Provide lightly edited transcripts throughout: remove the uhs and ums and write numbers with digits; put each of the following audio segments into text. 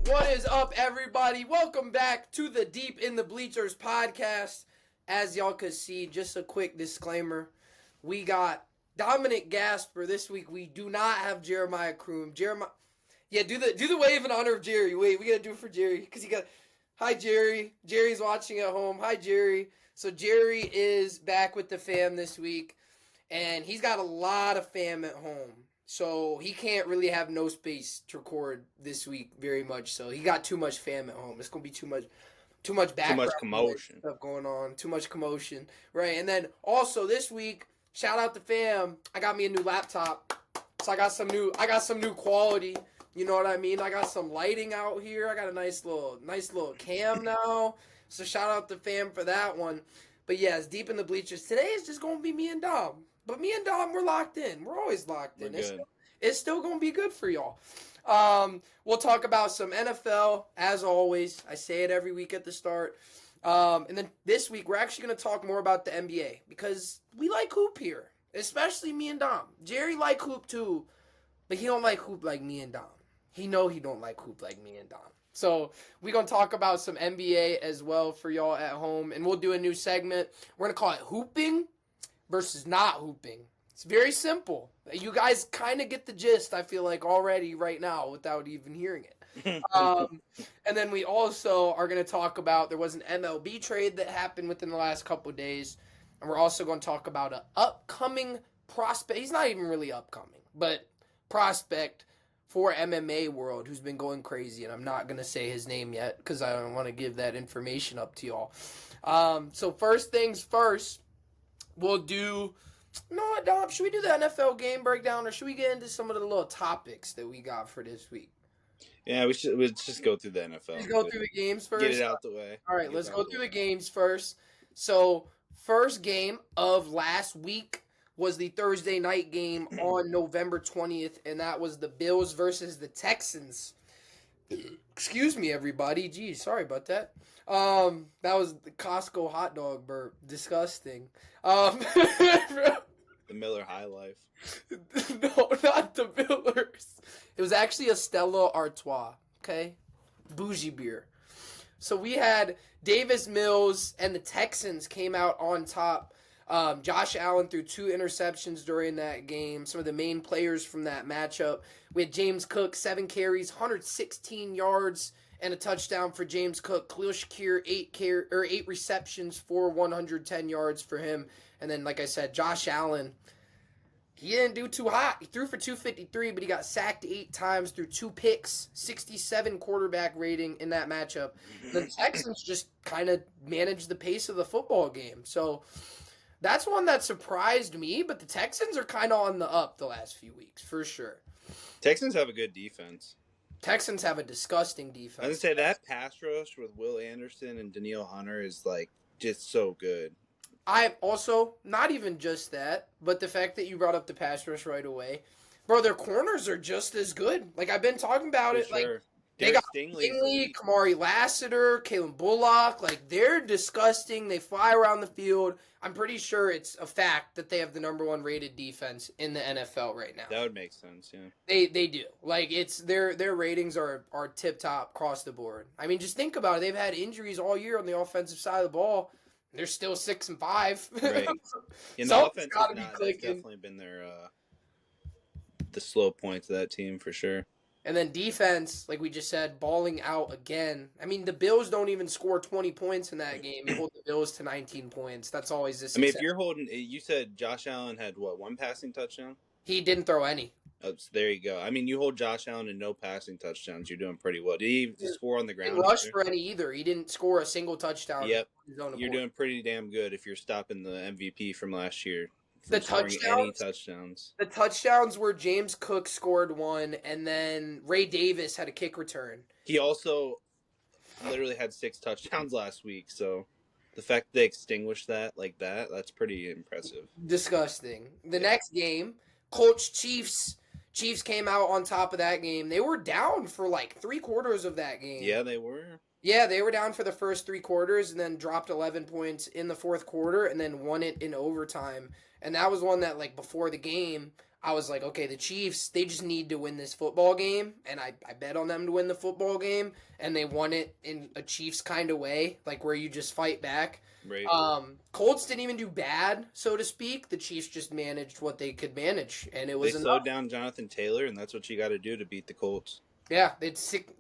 What is up, everybody? Welcome back to the Deep in the Bleachers podcast. As y'all could see, just a quick disclaimer. We got Dominic Gasper this week. We do not have Jeremiah Kroom. Yeah, do the wave in honor of Jerry. Wait, we gotta do it for Jerry because he got. Hi, Jerry. Jerry's watching at home. Hi, Jerry. So Jerry is back with the fam this week, and he's got a lot of fam at home. So he can't really have no space to record this week very much. So he got too much fam at home. It's gonna be too much background, too much commotion stuff going on. Too much commotion, right? And then also this week, shout out to fam. I got me a new laptop, so I got some new quality. You know what I mean? I got some lighting out here. I got a nice little cam now. So shout out to fam for that one. But yeah, it's Deep in the Bleachers. Today is just gonna be me and Dom. But me and Dom, we're locked in. We're always locked in. It's still going to be good for y'all. We'll talk about some NFL, as always. I say it every week at the start. And then this week, we're actually going to talk more about the NBA. Because we like hoop here. Especially me and Dom. Jerry like hoop too. But he don't like hoop like me and Dom. He don't like hoop like me and Dom. So we're going to talk about some NBA as well for y'all at home. And we'll do a new segment. We're going to call it Hooping versus not hooping. It's very simple. You guys kind of get the gist, I feel like, already right now without even hearing it. And then we also are going to talk about, there was an MLB trade that happened within the last couple of days. And we're also going to talk about an upcoming prospect. He's not even really upcoming, but prospect for MMA world who's been going crazy. And I'm not going to say his name yet because I don't want to give that information up to y'all. So first things first. We'll do, you know what, Dom, should we do the NFL game breakdown or should we get into some of the little topics that we got for this week? Yeah, we'll just go through the NFL. Let's go through the games first. Get it out the way. All right, let's go through the games first. So, first game of last week was the Thursday night game on November 20th, and that was the Bills versus the Texans. Excuse me, everybody. Geez, sorry about that. That was the Costco hot dog burp. Disgusting. The Miller High Life. No, not the Millers. It was actually a Stella Artois, okay? Bougie beer. So we had Davis Mills and the Texans came out on top. Josh Allen threw 2 interceptions during that game. Some of the main players from that matchup. We had James Cook, 7 carries, 116 yards, and a touchdown for James Cook. Khalil Shakir, 8 receptions for 110 yards for him. And then, like I said, Josh Allen, he didn't do too hot. He threw for 253, but he got sacked 8 times, threw 2 picks, 67 quarterback rating in that matchup. The Texans just kind of managed the pace of the football game. So that's one that surprised me, but the Texans are kind of on the up the last few weeks, for sure. Texans have a good defense. Texans have a disgusting defense. I was going to say that pass rush with Will Anderson and Danielle Hunter is like just so good. I also, not even just that, but the fact that you brought up the pass rush right away. Bro, their corners are just as good. Like, I've been talking about For it. sure. Like, they got Stingley, Kamari Lassiter, Kalen Bullock. Like, they're disgusting. They fly around the field. I'm pretty sure it's a fact that they have the number 1 rated defense in the NFL right now. That would make sense, yeah. They do. Like, it's their ratings are tip-top across the board. I mean, just think about it. They've had injuries all year on the offensive side of the ball. They're still 6-5. Right. And the offense has definitely been the slow points of that team for sure. And then defense, like we just said, balling out again. I mean, the Bills don't even score 20 points in that game. You hold the Bills to 19 points. That's always the success. I mean, if you're holding – you said Josh Allen had, 1 passing touchdown? He didn't throw any. Oh, so there you go. I mean, you hold Josh Allen and no passing touchdowns, you're doing pretty well. Did he score on the ground? He didn't rush for any either. He didn't score a single touchdown. Yep. You're doing pretty damn good if you're stopping the MVP from last year. The touchdowns. The touchdowns were James Cook scored 1, and then Ray Davis had a kick return. He also literally had 6 touchdowns last week, so the fact they extinguished that like that, that's pretty impressive. Disgusting. The next game, Colts Chiefs. Chiefs came out on top of that game. They were down for like 3/4 of that game. Yeah, they were. Yeah, they were down for the first three quarters and then dropped 11 points in the fourth quarter and then won it in overtime. And that was one that, like, before the game, I was like, okay, the Chiefs, they just need to win this football game. And I bet on them to win the football game. And they won it in a Chiefs kind of way, like where you just fight back. Right. Colts didn't even do bad, so to speak. The Chiefs just managed what they could manage, and it They was slowed enough. down Jonathan Taylor, and that's what you got to do to beat the Colts. Yeah,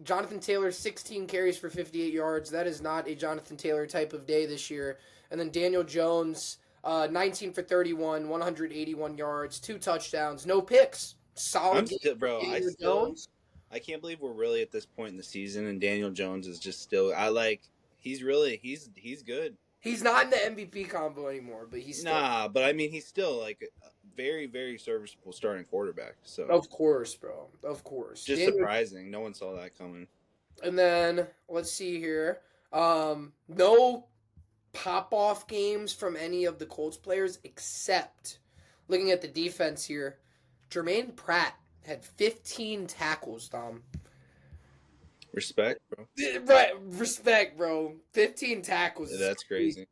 Jonathan Taylor, 16 carries for 58 yards. That is not a Jonathan Taylor type of day this year. And then Daniel Jones, 19 for 31, 181 yards, two touchdowns, no picks. Solid I'm game still, for bro. Daniel Jones. I can't believe we're really at this point in the season, and Daniel Jones is just still. I like. He's really. He's good. He's not in the MVP combo anymore, but he's still. Nah, but I mean, he's still like a very, very serviceable starting quarterback. So Of course, bro. Of course. just surprising. No one saw that coming. And then let's see here. No pop-off games from any of the Colts players except looking at the defense here. Jermaine Pratt had 15 tackles, Tom. Respect, bro. Right, respect, bro. 15 tackles. That's crazy.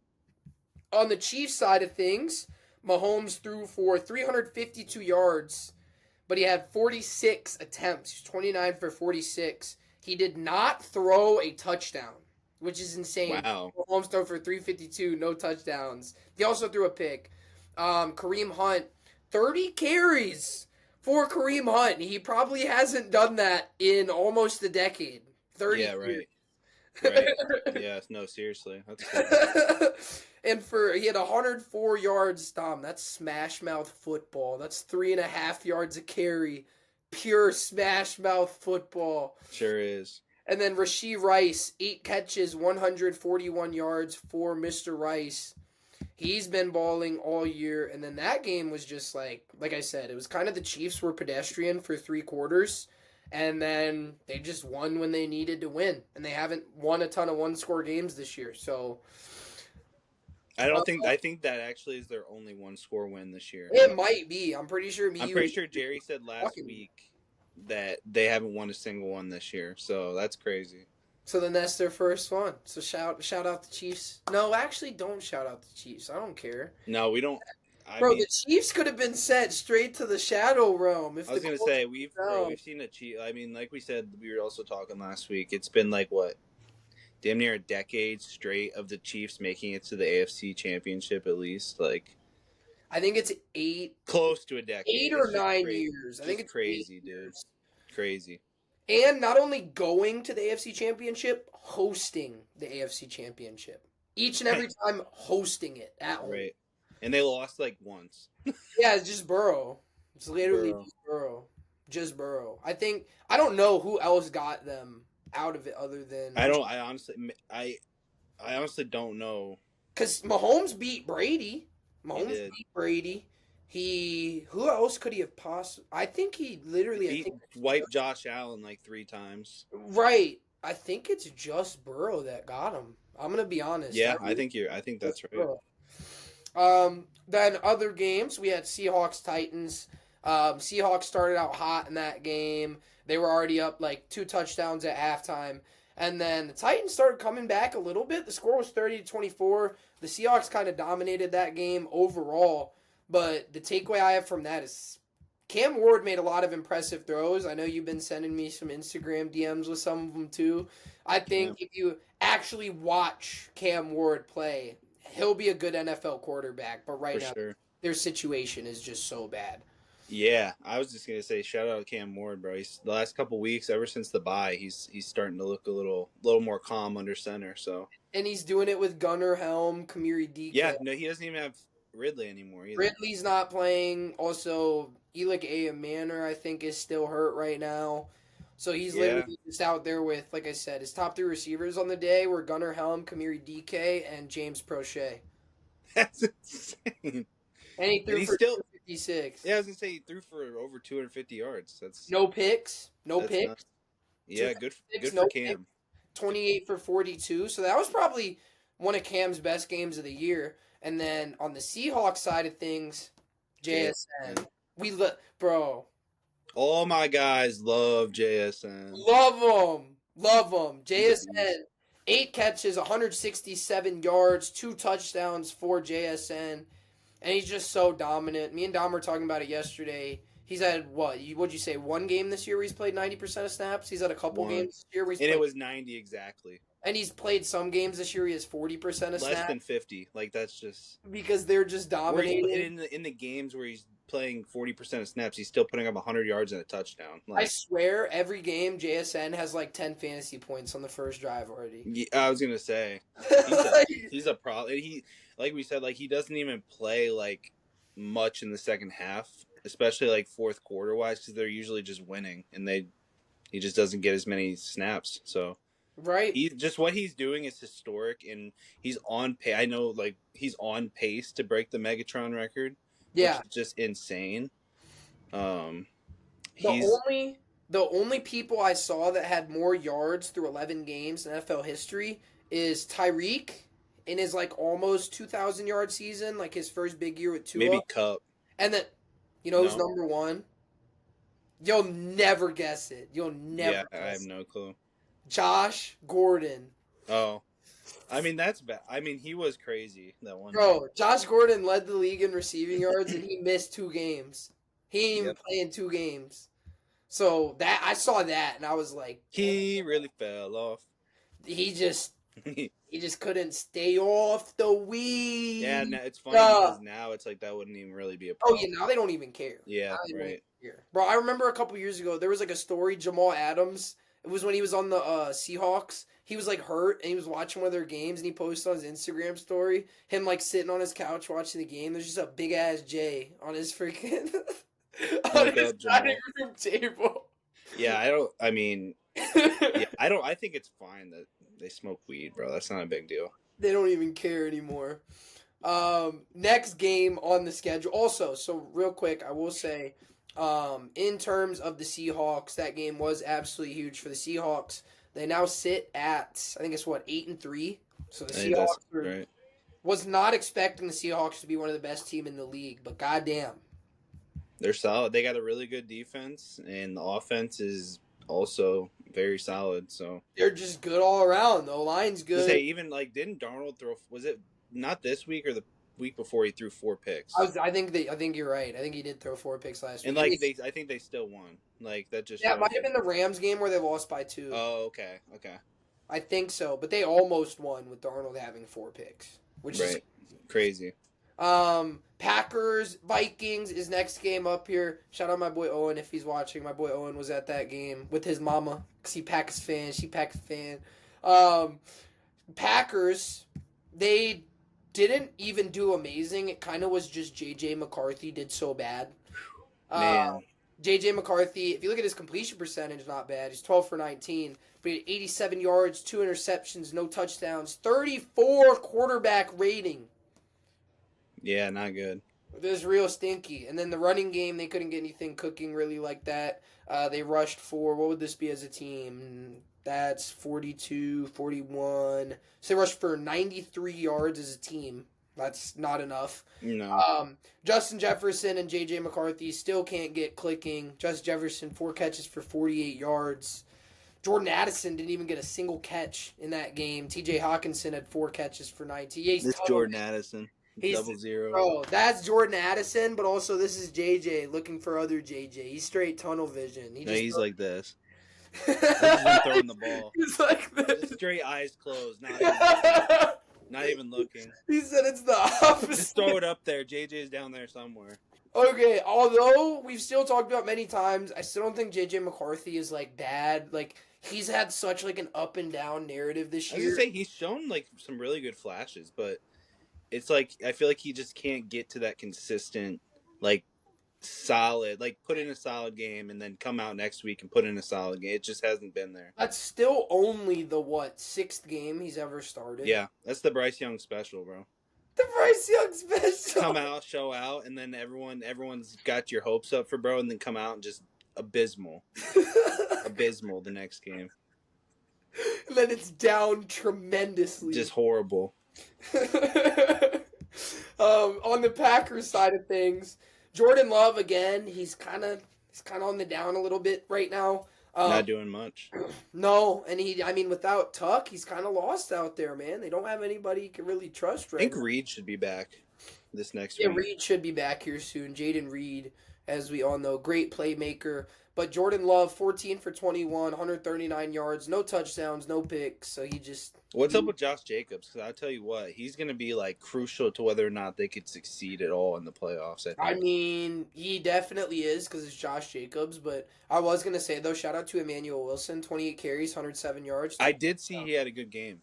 On the Chiefs side of things, Mahomes threw for 352 yards, but he had 46 attempts. He's 29 for 46. He did not throw a touchdown, which is insane. Wow. Mahomes threw for 352, no touchdowns. He also threw a pick. Kareem Hunt, 30 carries for Kareem Hunt. He probably hasn't done that in almost a decade. 30 Yeah, right. years. Right. Yeah, no, seriously. That's cool. And he had 104 yards, Tom. That's smash mouth football. That's 3.5 yards a carry. Pure smash mouth football. Sure is. And then Rashee Rice, 8 catches, 141 yards for Mr. Rice. He's been balling all year. And then that game was just like I said, it was kind of the Chiefs were pedestrian for 3 quarters. And then they just won when they needed to win. And they haven't won a ton of one-score games this year. So I think that actually is their only one-score win this year. it might be. I'm pretty sure Jerry said last week that they haven't won a single one this year. So that's crazy. So then that's their first one. So shout out the Chiefs. No, actually don't shout out the Chiefs. I don't care. No, we don't. Bro, the Chiefs could have been sent straight to the Shadow Realm. I was gonna say we've seen a Chief. I mean, like we said, we were also talking last week. It's been like what, damn near a decade straight of the Chiefs making it to the AFC Championship at least. Like, I think it's 8, close to a decade, 8 or 9 years. I think it's crazy, dude. Crazy. And not only going to the AFC Championship, hosting the AFC Championship. Each and every time hosting it at home. Right. And they lost like once. Yeah, it's just Burrow. It's literally just Burrow. Just Burrow. I don't know who else got them out of it other than I honestly don't know. Because Mahomes beat Brady. Beat Brady. Who else could he have possibly? I think he literally wiped Josh Allen like 3 times. Right. I think it's just Burrow that got him. I'm gonna be honest. Yeah, I think that's right. Burrow. Then other games, we had Seahawks Titans. Seahawks started out hot in that game. They were already up like 2 touchdowns at halftime. And then the Titans started coming back a little bit. The score was 30-24. The Seahawks kind of dominated that game overall. But the takeaway I have from that is Cam Ward made a lot of impressive throws. I know you've been sending me some Instagram DMs with some of them too. I think if you actually watch Cam Ward play, he'll be a good NFL quarterback. But right now, their situation is just so bad. Yeah, I was just gonna say, shout out to Cam Ward, bro. The last couple weeks, ever since the bye, he's starting to look a little more calm under center. So, and he's doing it with Gunnar Helm, Kamiri DK. Yeah, no, he doesn't even have Ridley anymore either. Ridley's not playing. Also, Elick Manor, I think, is still hurt right now. So he's literally just out there with, like I said, his top 3 receivers on the day were Gunnar Helm, Kamiri DK, and James Prochet. That's insane. And he threw for 256. Yeah, I was going to say he threw for over 250 yards. That's no picks. No picks. Nuts. Yeah, good for Cam. Picks, 28 for 42. So that was probably one of Cam's best games of the year. And then on the Seahawks side of things, JSN. Bro. All my guys love JSN. Love him. JSN. 8 catches, 167 yards, 2 touchdowns for JSN, and he's just so dominant. Me and Dom were talking about it yesterday. He's had what'd you say, one game this year where he's played 90% of snaps? He's had a couple One. games this year where he's And played, it was 90 exactly. and he's played some games this year he has 40% of Less snaps. than 50. Like, that's just Because they're just dominating. in the games where he's playing 40% of snaps, he's still putting up 100 yards and a touchdown. I swear, every game JSN has like 10 fantasy points on the first drive already. Yeah, I was gonna say he's a problem. He, like we said, like he doesn't even play like much in the second half, especially like fourth quarter wise, because they're usually just winning, and he just doesn't get as many snaps. So Right. What he's doing is historic, and he's on pay. I know, like he's on pace to break the Megatron record. Yeah. Which is just insane. The only people I saw that had more yards through 11 games in NFL history is Tyreek in his like almost 2,000 yard season, like his first big year with Tua. Maybe Cup. And then, who's number one? You'll never guess it. You'll never. Yeah, guess I have no clue. Josh Gordon. Oh. I mean, that's bad. I mean, he was crazy that one. Bro, Josh Gordon led the league in receiving yards, and he missed 2 games. He ain't even playing 2 games. So that I saw that, and I was like, he really fell off. He just couldn't stay off the weed. Yeah, no, it's funny because now it's like that wouldn't even really be a problem. Oh yeah, now they don't even care. Yeah, right. Bro, I remember a couple years ago there was like a story. Jamal Adams. It was when he was on the Seahawks. He was like hurt and he was watching one of their games and he posted on his Instagram story him like sitting on his couch watching the game. There's just a big ass J on his freaking on his dining room table. Yeah, I think it's fine that they smoke weed, bro. That's not a big deal. They don't even care anymore. Next game on the schedule. Also, so real quick, I will say, in terms of the Seahawks, that game was absolutely huge for the Seahawks. They now sit at, I think it's 8-3. So the Seahawks was not expecting the Seahawks to be one of the best team in the league, but goddamn. They're solid. They got a really good defense, and the offense is also very solid. So they're just good all around. The line's good. Even like, didn't Darnold throw? Was it not this week or the week before he threw 4 picks? I think you're right. I think he did throw 4 picks last week. And I think they still won. Like that just it might have been the Rams game where they lost by 2. Oh, okay. I think so, but they almost won with Darnold having 4 picks, which is crazy. Packers Vikings is next game up here. Shout out my boy Owen if he's watching. My boy Owen was at that game with his mama because he Packers fan. She Packers fan. Packers, they didn't even do amazing. It kind of was just J.J. McCarthy did so bad. Man. J.J. McCarthy, if you look at his completion percentage, not bad. He's 12 for 19, but he had 87 yards, 2 interceptions, no touchdowns, 34 quarterback rating. Yeah, not good. It was real stinky. And then the running game, they couldn't get anything cooking really like that. They rushed for, what would this be as a team? That's 42, 41. So they rushed for 93 yards as a team. That's not enough. No. Justin Jefferson and J.J. McCarthy still can't get clicking. Justin Jefferson, 4 catches for 48 yards. Jordan Addison didn't even get a single catch in that game. T.J. Hawkinson had 4 catches for 19. This Jordan Addison. He's 0-0. Bro, that's Jordan Addison, but also this is JJ looking for other JJ. He's straight tunnel vision. He's like this. He's just throwing the ball. He's like this. Just straight eyes closed, not even looking. He said it's the opposite. Just throw it up there. JJ's down there somewhere. Okay, although we've still talked about many times, I still don't think JJ McCarthy is like bad. Like he's had such like an up and down narrative this year. I was gonna say he's shown like some really good flashes, but it's like I feel like he just can't get to that consistent, like solid, like put in a solid game and then come out next week and put in a solid game. It just hasn't been there. That's still only the 6th game he's ever started. Yeah, that's the Bryce Young special, bro. The Bryce Young special. Come out, show out, and then everyone's got your hopes up for bro, and then come out and just abysmal the next game. And then it's down tremendously. Just horrible. On the Packers side of things, Jordan Love again. He's kind of on the down a little bit right now. Not doing much. No, and I mean, without Tuck, he's kind of lost out there, man. They don't have anybody you can really trust I right think now. Reed should be back this next Yeah, week. Reed should be back here soon. Jaden Reed, as we all know, great playmaker. But Jordan Love, 14 for 21, 139 yards, no touchdowns, no picks. So he just. What's up with Josh Jacobs? Because I'll tell you what, he's going to be like crucial to whether or not they could succeed at all in the playoffs. I I think. mean, he definitely is because it's Josh Jacobs. But I was going to say, though, shout out to Emmanuel Wilson, 28 carries, 107 yards. I did see he had a good game.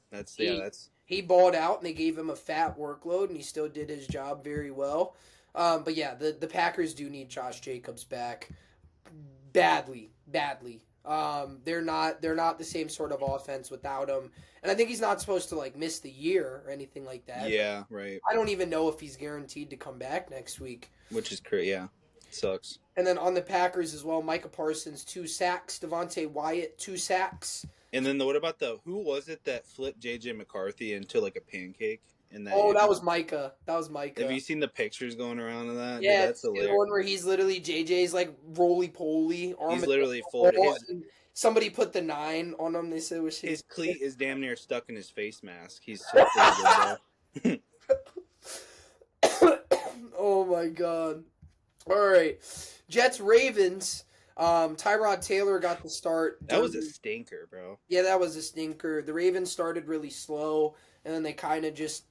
He balled out, and they gave him a fat workload, and he still did his job very well. But yeah, the Packers do need Josh Jacobs back badly, badly. They're not the same sort of offense without him, and I think he's not supposed to like miss the year or anything like that. Yeah, right. I don't even know if he's guaranteed to come back next week. Which is crazy. Yeah, it sucks. And then on the Packers as well, Micah Parsons 2 sacks, Devontae Wyatt 2 sacks. And then what about who was it that flipped JJ McCarthy into like a pancake? That was Micah. That was Micah. Have you seen the pictures going around of that? Yeah, dude, that's the hilarious. one where he's literally JJ's like roly poly. He's literally folded. Somebody put the 9 on him. They said it was His cleat is damn near stuck in his face mask. He's so folded, Oh my god! All right, Jets Ravens. Tyrod Taylor got the start. That was a stinker, bro. Yeah, that was a stinker. The Ravens started really slow, and then they kind of just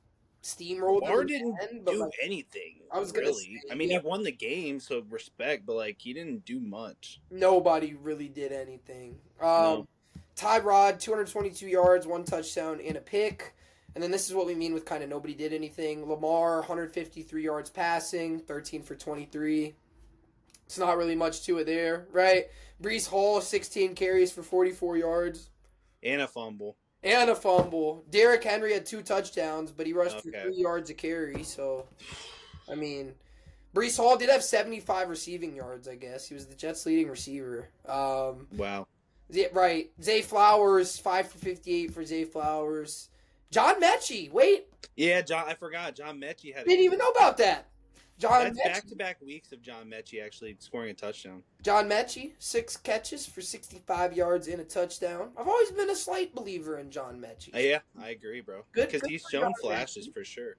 steamrolled. Lamar didn't do anything. I was gonna say, I mean, he won the game, so respect, but like he didn't do much. Nobody really did anything. No. Tyrod, 222 yards, 1 touchdown, and a pick. And then this is what we mean with kind of nobody did anything. Lamar, 153 yards passing, 13 for 23. It's not really much to it there, right? Brees Hall, 16 carries for 44 yards. And a fumble. Derrick Henry had 2 touchdowns, but he rushed for 3 yards a carry. So, I mean, Brees Hall did have 75 receiving yards, I guess. He was the Jets' leading receiver. Wow. Right. Zay Flowers, 5 for 58 for Zay Flowers. John Mechie, wait. Yeah, I forgot. John Mechie had. Didn't even know about that. That's back-to-back weeks of John Mechie actually scoring a touchdown. John Mechie, 6 catches for 65 yards and a touchdown. I've always been a slight believer in John Mechie. Yeah, I agree, bro. Because he's shown flashes for sure.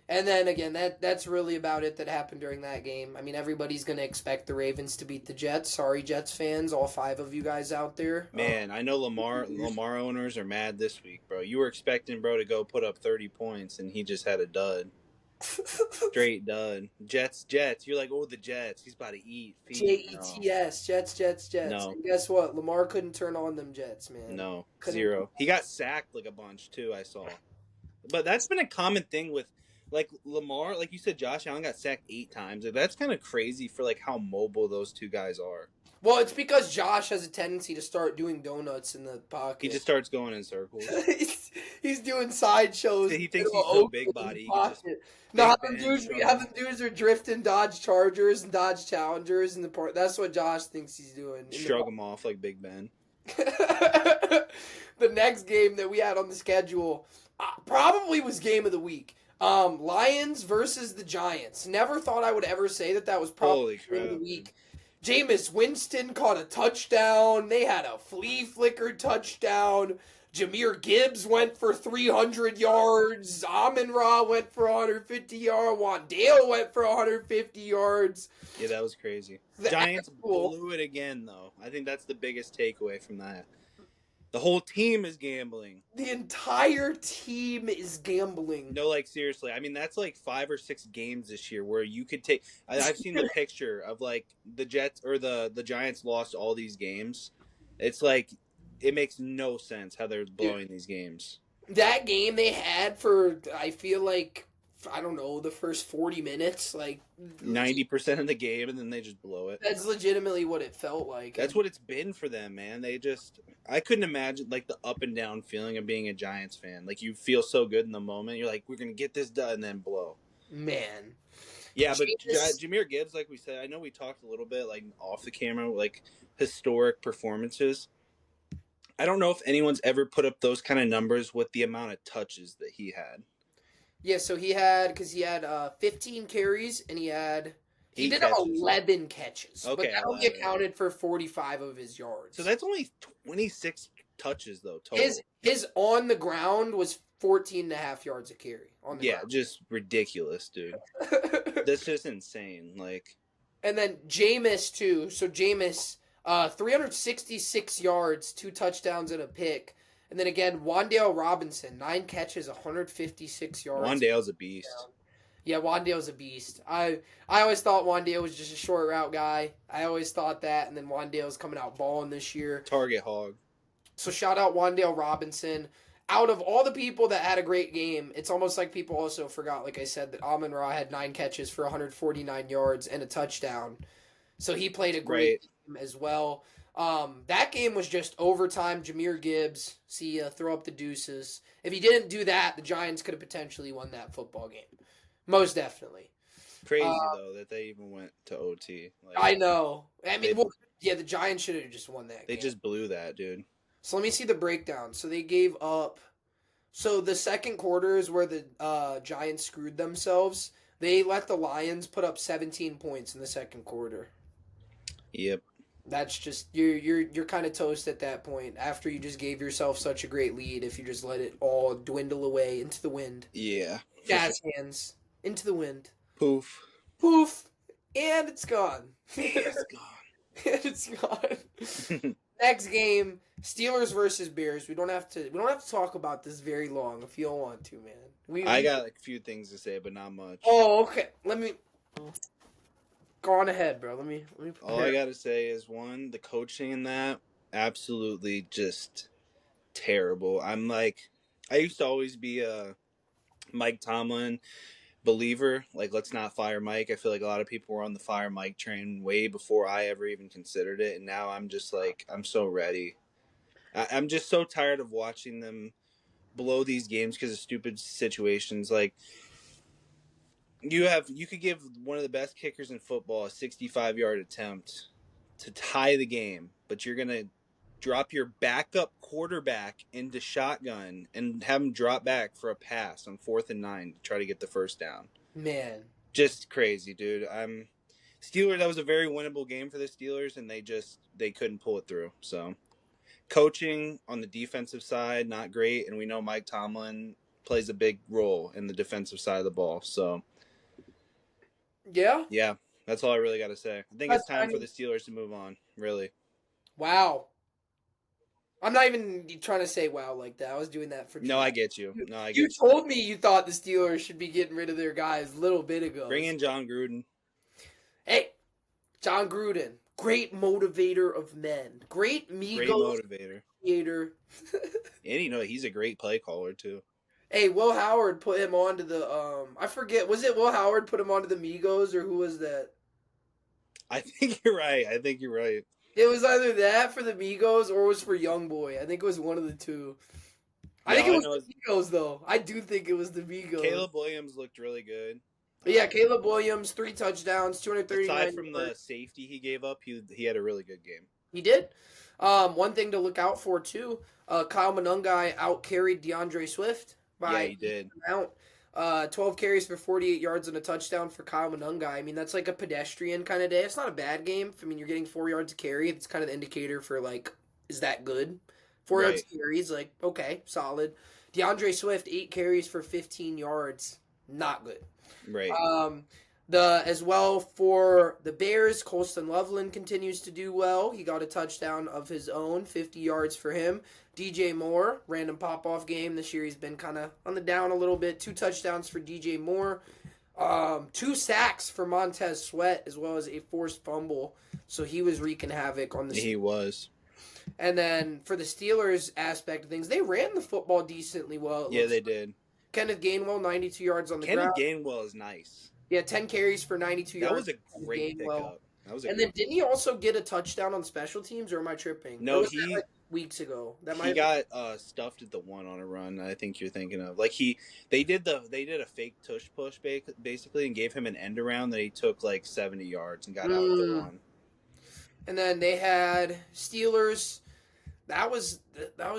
And then again, that's really about it that happened during that game. I mean, everybody's going to expect the Ravens to beat the Jets. Sorry, Jets fans, all 5 of you guys out there. Man, I know Lamar owners are mad this week, bro. You were expecting bro to go put up 30 points, and he just had a dud. Straight dud. Jets. You're like, oh, the Jets. He's about to eat. Jets. No. And guess what? Lamar couldn't turn on them Jets, man. No, 0. He got sacked like a bunch, too, I saw. But that's been a common thing with, like, Lamar. Like you said, Josh Allen got sacked 8 times. That's kind of crazy for, like, how mobile those two guys are. Well, it's because Josh has a tendency to start doing donuts in the pocket. He just starts going in circles. he's doing sideshows. He thinks he's so big body. No, them dudes are drifting Dodge Chargers and Dodge Challengers in the park. That's what Josh thinks he's doing. Shrug them off like Big Ben. The next game that we had on the schedule probably was game of the week. Lions versus the Giants. Never thought I would ever say that was probably game of the week. Jameis Winston caught a touchdown. They had a flea flicker touchdown. Jahmyr Gibbs went for 300 yards. Amon-Ra went for 150 yards. Wandale went for 150 yards. Yeah, that was crazy. Giants blew it again, though. I think that's the biggest takeaway from that. The whole team is gambling. The entire team is gambling. No, like, seriously. I mean, that's like 5 or 6 games this year where you could take... I've seen the picture of, like, the Jets or the Giants lost all these games. It's like, it makes no sense how they're blowing these games. That game they had for, I feel like, I don't know, the first 40 minutes, like 90% of the game, and then they just blow it. That's legitimately what it felt like. That's what it's been for them, man. I couldn't imagine like the up and down feeling of being a Giants fan. Like you feel so good in the moment, you're like, we're gonna get this done, and then blow. Man. Yeah, but Jahmyr Gibbs, like we said, I know we talked a little bit like off the camera, like historic performances. I don't know if anyone's ever put up those kind of numbers with the amount of touches that he had. Yeah, so he had 15 carries, and he had He 8 did have catches. 11 catches, but Okay, that only 11. accounted for 45 of his yards. So that's only 26 touches, though, total. His on the ground was 14 and a half yards a carry on the ground. Just ridiculous, dude. That's just insane. Like, and then Jameis, too. So Jameis, 366 yards, 2 touchdowns, and a pick. And then again, Wan'Dale Robinson, 9 catches, 156 yards. Wan'Dale's a beast. Yeah, Wan'Dale's a beast. I always thought Wan'Dale was just a short route guy. I always thought that, and then Wan'Dale's coming out balling this year. Target hog. So shout out Wan'Dale Robinson. Out of all the people that had a great game, it's almost like people also forgot, like I said, that Amon-Ra had 9 catches for 149 yards and a touchdown. So he played a great game as well. That game was just overtime. Jahmyr Gibbs, see ya, throw up the deuces. If he didn't do that, the Giants could have potentially won that football game. Most definitely. Crazy, though, that they even went to OT. Like, I know. I mean, the Giants should have just won that game. They just blew that, dude. So let me see the breakdown. So they gave up. So the second quarter is where the Giants screwed themselves. They let the Lions put up 17 points in the second quarter. Yep. That's just you're kind of toast at that point after you just gave yourself such a great lead. If you just let it all dwindle away into the wind. Yeah. Jazz hands into the wind. Poof. Poof. And it's gone. It's gone. And it's gone. Next game, Steelers versus Bears. We don't have to talk about this very long if you don't want to, man. I got like a few things to say, but not much. Oh, okay. Let me go on ahead, bro. Let me All I gotta say is one, the coaching in that absolutely just terrible. I used to always be a Mike Tomlin believer. Like, let's not fire Mike. I feel like a lot of people were on the fire Mike train way before I ever even considered it, and now I'm just like, I'm so ready. I'm just so tired of watching them blow these games because of stupid situations. Like, you could give one of the best kickers in football a 65-yard attempt to tie the game, but you're gonna drop your backup quarterback into shotgun and have him drop back for a pass on 4th and 9 to try to get the first down. Man, just crazy, dude. Steelers. That was a very winnable game for the Steelers, and they couldn't pull it through. So, coaching on the defensive side not great, and we know Mike Tomlin plays a big role in the defensive side of the ball. So, yeah, that's all I really got to say. I think it's time for the Steelers to move on. Really. Wow. I'm not even trying to say wow like that. I was doing that for No, I get you. You told me you thought the Steelers should be getting rid of their guys a little bit ago. Bring in John Gruden. Hey, John Gruden. Great motivator of men. Great Migos. Great motivator. Creator. And he's a great play caller too. Hey, Will Howard put him onto the I forget, was it Will Howard put him onto the Migos or who was that? I think you're right. It was either that for the Migos or it was for Youngboy. I think it was one of the two. I think it was the Migos, though. I do think it was the Migos. Caleb Williams looked really good. Yeah, Caleb Williams, 3 touchdowns, 239 Aside from the safety he gave up, he had a really good game. He did. One thing to look out for, too, Kyle Monungai out-carried DeAndre Swift by he did. amount. 12 carries for 48 yards and a touchdown for Kyle Monungai. I mean, that's like a pedestrian kind of day. It's not a bad game. I mean, you're getting 4 yards a carry. It's kind of the indicator for, like, is that good? 4 yards a carry is like, okay, solid. DeAndre Swift, 8 carries for 15 yards. Not good. Right. As well for the Bears, Colston Loveland continues to do well. He got a touchdown of his own, 50 yards for him. DJ Moore, random pop-off game. This year he's been kind of on the down a little bit. 2 touchdowns for DJ Moore. 2 sacks for Montez Sweat, as well as a forced fumble. So he was wreaking havoc on the Steelers. He was. And then for the Steelers aspect of things, they ran the football decently well. Yeah, they did. Kenneth Gainwell, 92 yards on the ground. Kenneth Gainwell is nice. Yeah, 10 carries for 92 yards. That was a great pickup. Didn't he also get a touchdown on special teams, or am I tripping? No, weeks ago. He got stuffed at the 1 on a run. I think you're thinking of they did a fake tush push basically and gave him an end around that he took like 70 yards and got out at the 1. And then they had Steelers. that was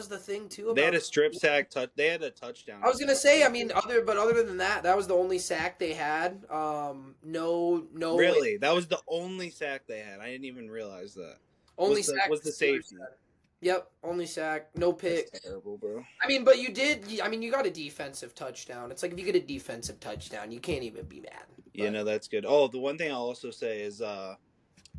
the thing too. About They had a strip sack touch. They had a touchdown. I was gonna say, I mean, other than that, that was the only sack they had. No. Really, that was the only sack they had. I didn't even realize that. Only sack was the safety. Yep, only sack, no pick. That's terrible, bro. I mean, but you got a defensive touchdown. It's like if you get a defensive touchdown, you can't even be mad. Yeah, no, that's good. Oh, the one thing I'll also say is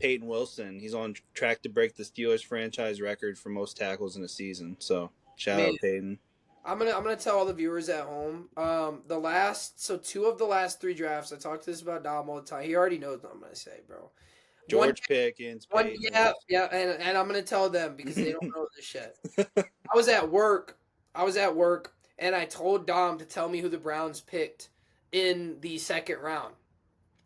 Peyton Wilson. He's on track to break the Steelers franchise record for most tackles in a season. So shout out Peyton. I'm gonna tell all the viewers at home. Two of the last 3 drafts. I talk to this about Dom all the time. He already knows what I'm gonna say, bro. George Pickens. Yeah, and I'm gonna tell them because they don't know this shit. I was at work, and I told Dom to tell me who the Browns picked in the second round.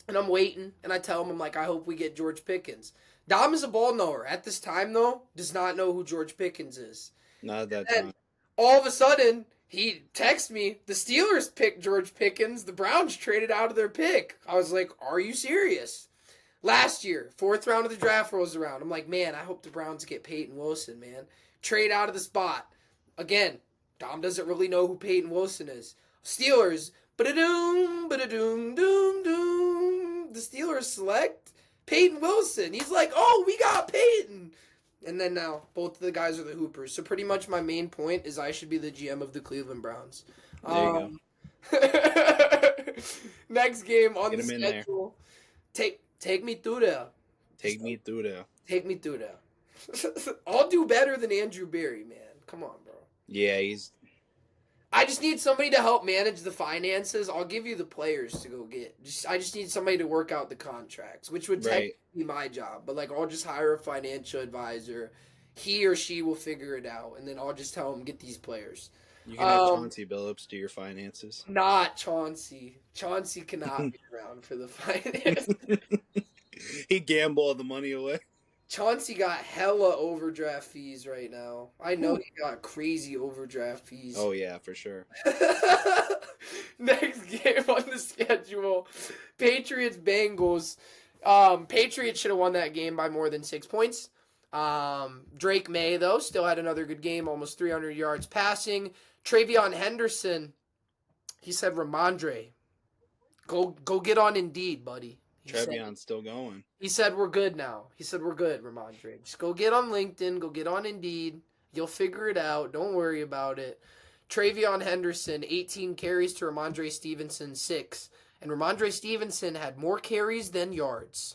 And I'm waiting, and I tell him, I'm like, I hope we get George Pickens. Dom is a ball knower. At this time, though, does not know who George Pickens is. Not at that time. All of a sudden, he texts me, the Steelers picked George Pickens. The Browns traded out of their pick. I was like, are you serious? Last year, 4th round of the draft rolls around. I'm like, man, I hope the Browns get Peyton Wilson, man. Trade out of the spot. Again, Dom doesn't really know who Peyton Wilson is. Steelers, ba-da-doom, ba-da-doom, doom, doom. The Steelers select Peyton Wilson. He's like, oh, we got Peyton. And then now, both of the guys are the Hoopers. So pretty much my main point is I should be the GM of the Cleveland Browns. There you go. Next game on the schedule. Take me through there. Take me through there. I'll do better than Andrew Berry, man. Come on, bro. Yeah, I just need somebody to help manage the finances. I'll give you the players to go get. I just need somebody to work out the contracts, which would technically be my job. But I'll just hire a financial advisor. He or she will figure it out, and then I'll just tell them get these players. You can have Chauncey Billups do your finances. Not Chauncey. Chauncey cannot be around for the finances. He gambled the money away. Chauncey got hella overdraft fees right now. I know he got crazy overdraft fees. Oh, yeah, for sure. Next game on the schedule, Patriots-Bengals. Patriots should have won that game by more than 6 points. Drake May, though, still had another good game, almost 300 yards passing. Travion Henderson, he said, Ramondre, go get on Indeed, buddy. Trevion's still going. He said, we're good now. He said, we're good, Ramondre. Just go get on LinkedIn. Go get on Indeed. You'll figure it out. Don't worry about it. Travion Henderson, 18 carries to Ramondre Stevenson, 6. And Ramondre Stevenson had more carries than yards.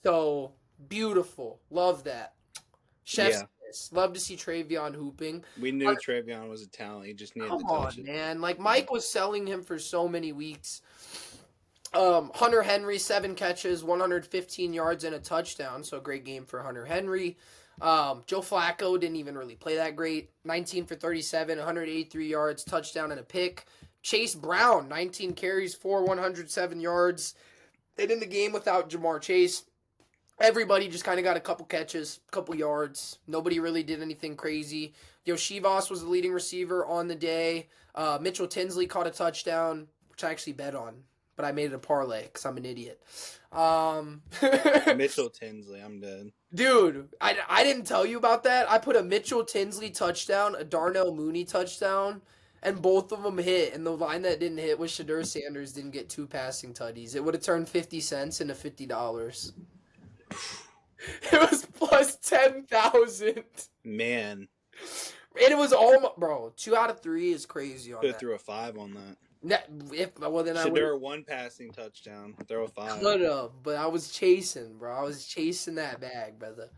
So, beautiful. Love that. Chef's kiss. Love to see Travion hooping. We knew Travion was a talent. He just needed to touch it. Man. Mike was selling him for so many weeks. Hunter Henry, 7 catches, 115 yards, and a touchdown. So, a great game for Hunter Henry. Joe Flacco didn't even really play that great. 19 for 37, 183 yards, touchdown, and a pick. Chase Brown, 19 carries for 107 yards. And in the game without Jamar Chase, everybody just kind of got a couple catches, couple yards. Nobody really did anything crazy. Yoshivas was the leading receiver on the day. Mitchell Tinsley caught a touchdown, which I actually bet on. But I made it a parlay because I'm an idiot. Mitchell Tinsley, I'm dead. Dude, I didn't tell you about that. I put a Mitchell Tinsley touchdown, a Darnell Mooney touchdown, and both of them hit. And the line that didn't hit was Shadur Sanders didn't get 2 passing tutties. It would have turned 50 cents into $50. It was plus 10,000. Man. And it was all, bro, 2 out of 3 is crazy on that. Could have threw a 5 on that. Shadur 1 passing touchdown. Throw a 5. Could have, but I was chasing, bro. I was chasing that bag, brother.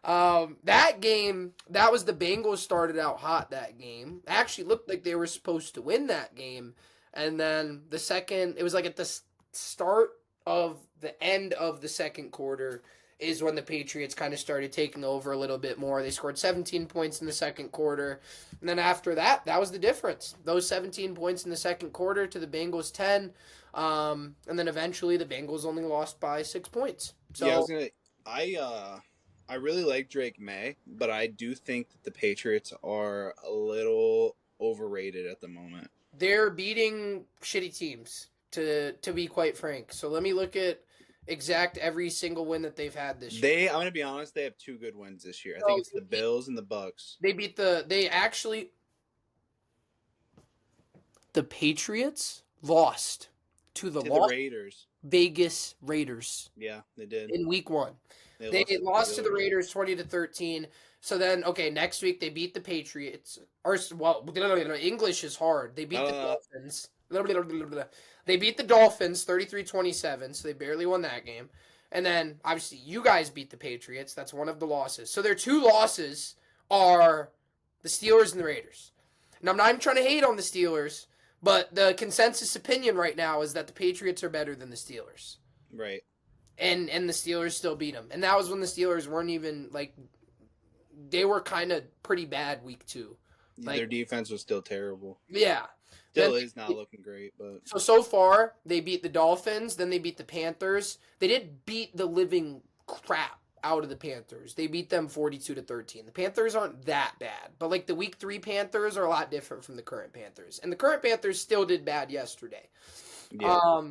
That game, that was the Bengals started out hot that game. It actually looked like they were supposed to win that game. And then it was like at the start of the end of the second quarter is when the Patriots kind of started taking over a little bit more. They scored 17 points in the second quarter. And then after that, that was the difference. Those 17 points in the second quarter to the Bengals 10. And then eventually the Bengals only lost by 6 points. So yeah, I really like Drake May, but I do think that the Patriots are a little overrated at the moment. They're beating shitty teams, to be quite frank. So let me look at exact every single win that they've had this year. I'm gonna be honest, they have 2 good wins this year. I So think it's the Bills and the Bucks. The Patriots lost to the To the Raiders. Vegas Raiders Yeah, they did. in week 1. They lost to the Raiders 20-13. So then, okay, next week they beat the Patriots. Or, well, English is hard. They beat the Dolphins. They beat the Dolphins 33-27, so they barely won that game. And then, obviously, you guys beat the Patriots. That's one of the losses. So their 2 losses are the Steelers and the Raiders. Now, I'm not even trying to hate on the Steelers, but the consensus opinion right now is that the Patriots are better than the Steelers. Right. And the Steelers still beat them. And that was when the Steelers weren't even, like, they were kind of pretty bad week 2. Like, their defense was still terrible. Yeah. Still is not looking great, but so far they beat the Dolphins, then they beat the Panthers. They did beat the living crap out of the Panthers. They beat them 42-13. The Panthers aren't that bad, but like the week 3 Panthers are a lot different from the current Panthers. And the current Panthers still did bad yesterday. Yeah.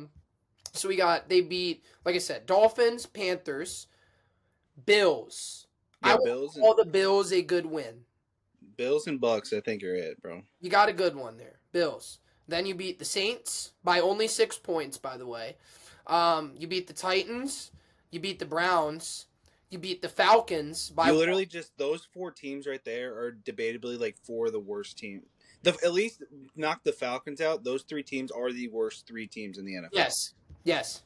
So they beat, like I said, Dolphins, Panthers, Bills. Yeah, I will call the Bills a good win. Bills and Bucks, I think are it, bro. You got a good one there. Bills. Then you beat the Saints by only 6 points, by the way. You beat the Titans. You beat the Browns. You beat the Falcons by. You literally just those 4 teams right there are debatably like 4 of the worst teams. At least knock the Falcons out. Those 3 teams are the worst 3 teams in the NFL. Yes.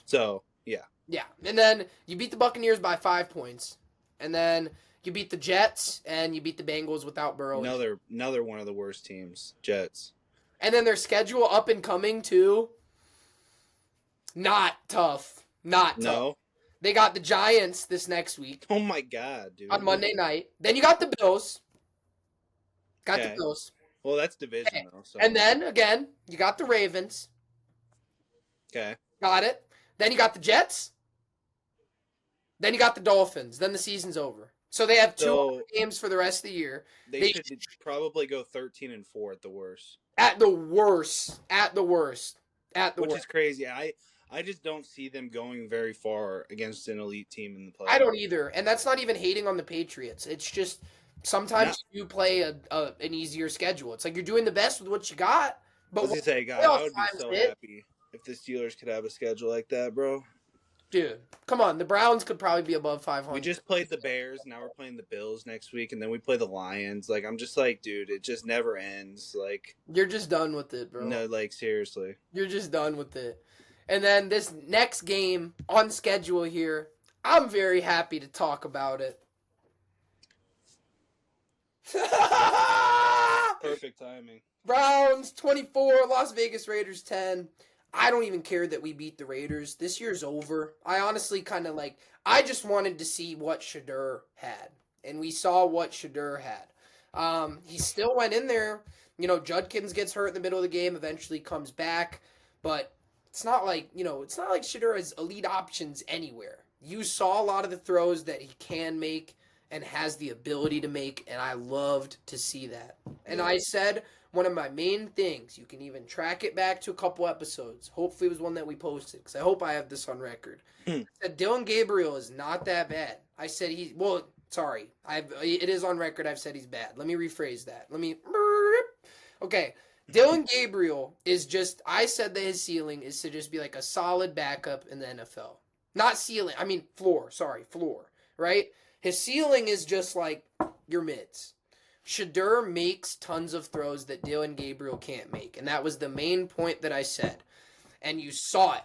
So yeah, and then you beat the Buccaneers by 5 points, and then you beat the Jets and you beat the Bengals without Burrow. Another one of the worst teams, Jets. And then their schedule up and coming too. Not tough. No. They got the Giants this next week. Oh my god, dude. On Monday night. Then you got the Bills. The Bills. Well, that's division though. So. And then again, you got the Ravens. Okay. Got it. Then you got the Jets. Then you got the Dolphins. Then the season's over. So they have 2 games for the rest of the year. They should probably go 13-4 at the worst. At the worst. Which is crazy. I just don't see them going very far against an elite team in the playoffs. I don't either. And that's not even hating on the Patriots. It's just sometimes you play an easier schedule. It's like you're doing the best with what you got. But I was gonna say, God, I would be so happy if the Steelers could have a schedule like that, bro. Dude, come on. The Browns could probably be above 500. We just played the Bears. Now we're playing the Bills next week, and then we play the Lions. Like, I'm just like, dude, it just never ends. Like, you're just done with it, bro. No, like, seriously. You're just done with it. And then this next game on schedule here, I'm very happy to talk about it. Perfect timing. Browns 24, Las Vegas Raiders 10. I don't even care that we beat the Raiders. This year's over. I honestly kind of I just wanted to see what Shedeur had. And we saw what Shedeur had. He still went in there. You know, Judkins gets hurt in the middle of the game, eventually comes back. But it's not like Shedeur has elite options anywhere. You saw a lot of the throws that he can make and has the ability to make, and I loved to see that. And I said one of my main things, you can even track it back to a couple episodes. Hopefully it was one that we posted, because I hope I have this on record. I said Dylan Gabriel is not that bad. I said it is on record. I've said he's bad. Let me rephrase that. Okay. Dylan Gabriel is just, I said that his ceiling is to just be like a solid backup in the NFL. Not ceiling, I mean floor, right? His ceiling is just like your mids. Shedeur makes tons of throws that Dylan Gabriel can't make. And that was the main point that I said. And you saw it.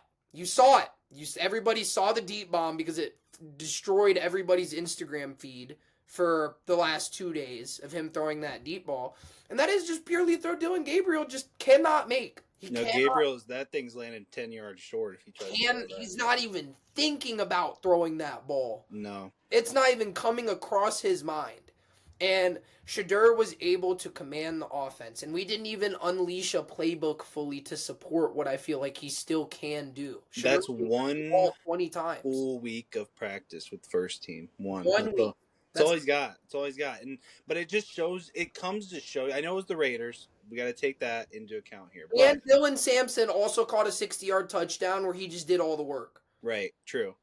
Everybody saw the deep bomb because it destroyed everybody's Instagram feed for the last 2 days of him throwing that deep ball. And that is just purely a throw Dylan Gabriel just cannot make. That thing's landed 10 yards short if he tries to throw that. He's not even thinking about throwing that ball. No. It's not even coming across his mind. And Shedeur was able to command the offense. And we didn't even unleash a playbook fully to support what I feel like he still can do. That's one 20 times. full week of practice with first team. One week. That's all he's got. But it just shows, it comes to show, I know it was the Raiders. We got to take that into account here. And Dylan Sampson also caught a 60-yard touchdown where he just did all the work. Right, true.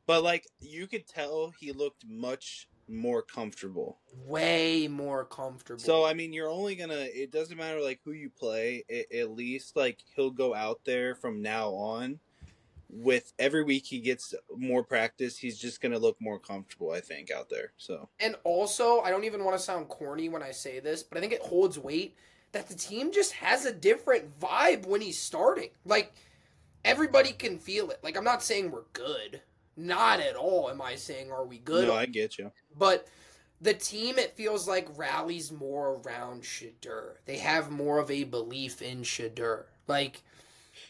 But like you could tell he looked much more comfortable. Way more comfortable. So I mean, you're only gonna. It doesn't matter like who you play. At least like he'll go out there from now on. With every week he gets more practice, he's just gonna look more comfortable. I think out there. So And also, I don't even want to sound corny when I say this, but I think it holds weight that the team just has a different vibe when he's starting. Like, everybody can feel it. Like, I'm not saying we're good. Not at all am I saying are we good. no, I get you. But the team, it feels like, rallies more around Shadur. They have more of a belief in Shadur. Like,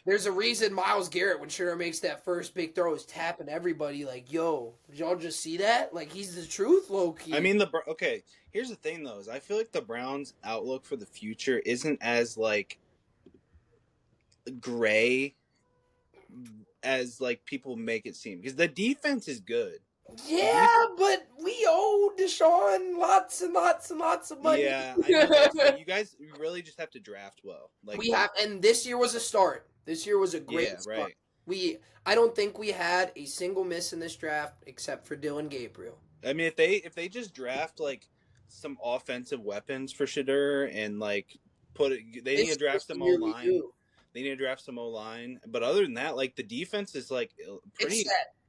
there's a reason Myles Garrett, when Shadur makes that first big throw, is tapping everybody like, yo, did y'all just see that? Like, he's the truth, low-key. I mean, okay. Here's the thing, though, is I feel like the Browns' outlook for the future isn't as like gray as like people make it seem because the defense is good. Yeah, but we owe Deshaun lots and lots and lots of money. Yeah, I know. But you guys really just have to draft well. Like We have, and this year was a start. This year was a great start. right. I don't think we had a single miss in this draft except for Dylan Gabriel. I mean, if they just draft like some offensive weapons for Shadur and like they need to draft some O line. They need to draft some O line. But other than that, like the defense is like pretty.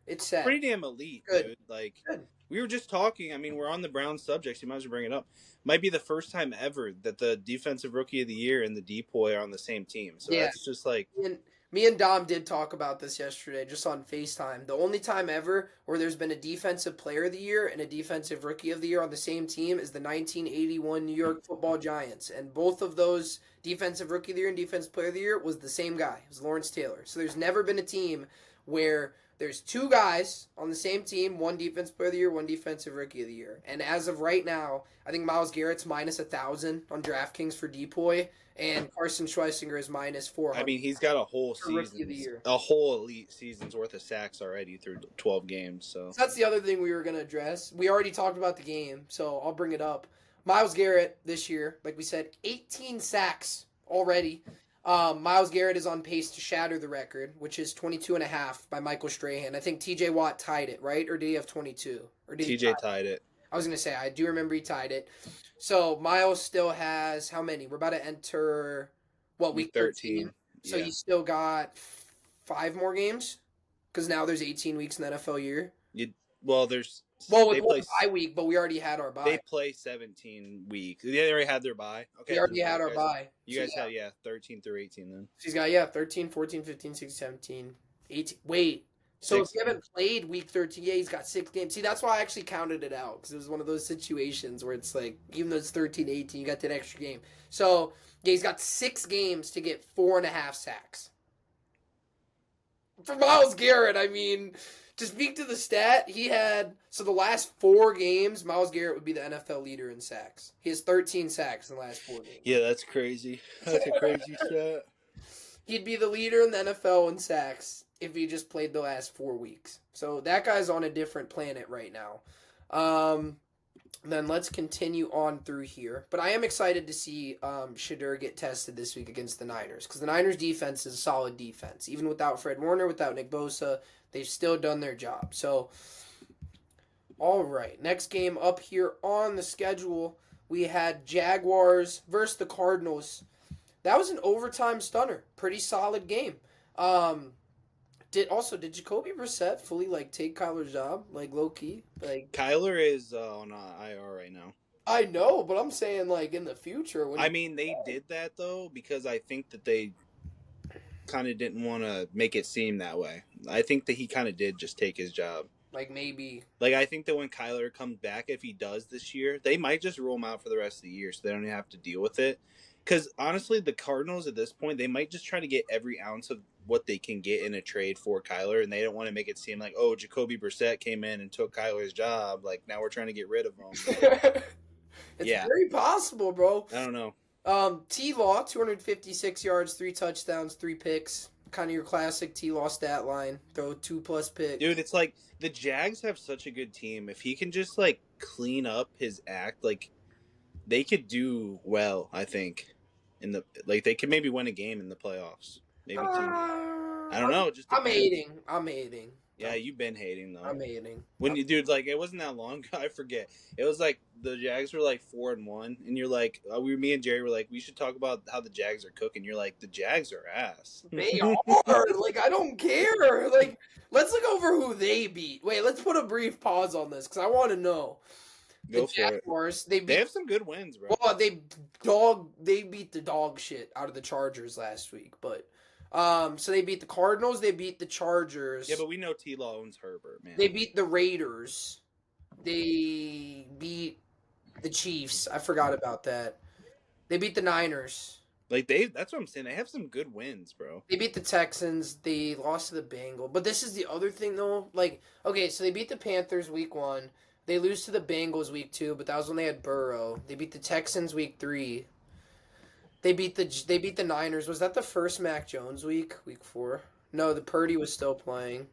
It's set. Pretty damn elite, Good. dude. Like Good. we were just talking. I mean, we're on the Browns subject. So you might as well bring it up. Might be the first time ever that the defensive rookie of the year and the DPOY are on the same team. So that's just like. Me and Dom did talk about this yesterday just on FaceTime. The only time ever where there's been a defensive player of the year and a defensive rookie of the year on the same team is the 1981 New York Football Giants. And both of those defensive rookie of the year and defensive player of the year was the same guy. It was Lawrence Taylor. So there's never been a team where there's two guys on the same team, one defensive player of the year, one defensive rookie of the year. And as of right now, I think Myles Garrett's minus 1,000 on DraftKings for DPOY, and Carson Schweissinger is minus 400. I mean, he's got a whole season, a whole elite season's worth of sacks already through 12 games. So that's the other thing we were going to address. We already talked about the game, so I'll bring it up. Myles Garrett this year, like we said, 18 sacks already. Myles Garrett is on pace to shatter the record, which is 22.5 by Michael Strahan. I think TJ Watt tied it, right? Or did he have 22? Or did TJ tied it. I was going to say, I do remember he tied it. So Myles still has how many? We're about to enter, week 13? So he's still got 5 more games? Because now there's 18 weeks in the NFL year. There's... With bye week, but we already had our bye. They play 17 weeks. They already had their bye. Okay. We already had our bye. You guys had 13 through 18 then. So he's got 13, 14, 15, 16, 17, 18. Wait. So if you haven't played week 13, he's got 6 games. See, that's why I actually counted it out because it was one of those situations where it's like, even though it's 13, 18, you got that extra game. So he's got 6 games to get 4.5 sacks. For Myles Garrett, I mean, to speak to the stat, the last 4 games, Myles Garrett would be the NFL leader in sacks. He has 13 sacks in the last 4 games. Yeah, that's crazy. That's a crazy stat. He'd be the leader in the NFL in sacks if he just played the last 4 weeks. So that guy's on a different planet right now. Then let's continue on through here. But I am excited to see Shadur get tested this week against the Niners because the Niners' defense is a solid defense. Even without Fred Warner, without Nick Bosa, they've still done their job. So, all right. Next game up here on the schedule, we had Jaguars versus the Cardinals. That was an overtime stunner. Pretty solid game. Did Jacoby Brissett fully take Kyler's job, low key? Kyler is on IR right now. I know, but I'm saying in the future. They did that though because I think that they kind of didn't want to make it seem that way. I think that he kind of did just take his job. Maybe. I think that when Kyler comes back, if he does this year, they might just rule him out for the rest of the year so they don't even have to deal with it. Because honestly, the Cardinals at this point, they might just try to get every ounce of what they can get in a trade for Kyler, and they don't want to make it seem like, oh, Jacoby Brissett came in and took Kyler's job. Now we're trying to get rid of him. It's very possible, bro. I don't know. T-Law, 256 yards, 3 touchdowns, 3 picks. Kind of your classic T-Law stat line. Throw 2+ picks. Dude, it's the Jags have such a good team. If he can just clean up his act, they could do well, I think. They could maybe win a game in the playoffs. Maybe 2. I don't know. It just I'm depends. hating. Yeah, you've been hating though. I'm hating. When you, dude, like it wasn't that long ago. I forget. It was like the Jags were like 4-1, and you're like, me and Jerry were like, we should talk about how the Jags are cooking. You're like, the Jags are ass. They are. Like, I don't care. Like, let's look over who they beat. Wait, let's put a brief pause on this because I want to know. The Go for it. Jaguars, They have some good wins, bro. well, they beat the dog shit out of the Chargers last week, but so they beat the Cardinals, they beat the Chargers. Yeah, but we know T-Law owns Herbert, man. They beat the Raiders. They beat the Chiefs. I forgot about that. They beat the Niners. Like that's what I'm saying. They have some good wins, bro. They beat the Texans. They lost to the Bengals. But this is the other thing, though. Like, okay, so they beat the Panthers week 1. They lose to the Bengals week 2, but that was when they had Burrow. They beat the Texans week 3. They beat the Niners. Was that the first Mac Jones week? Week 4? No, the Purdy was still playing.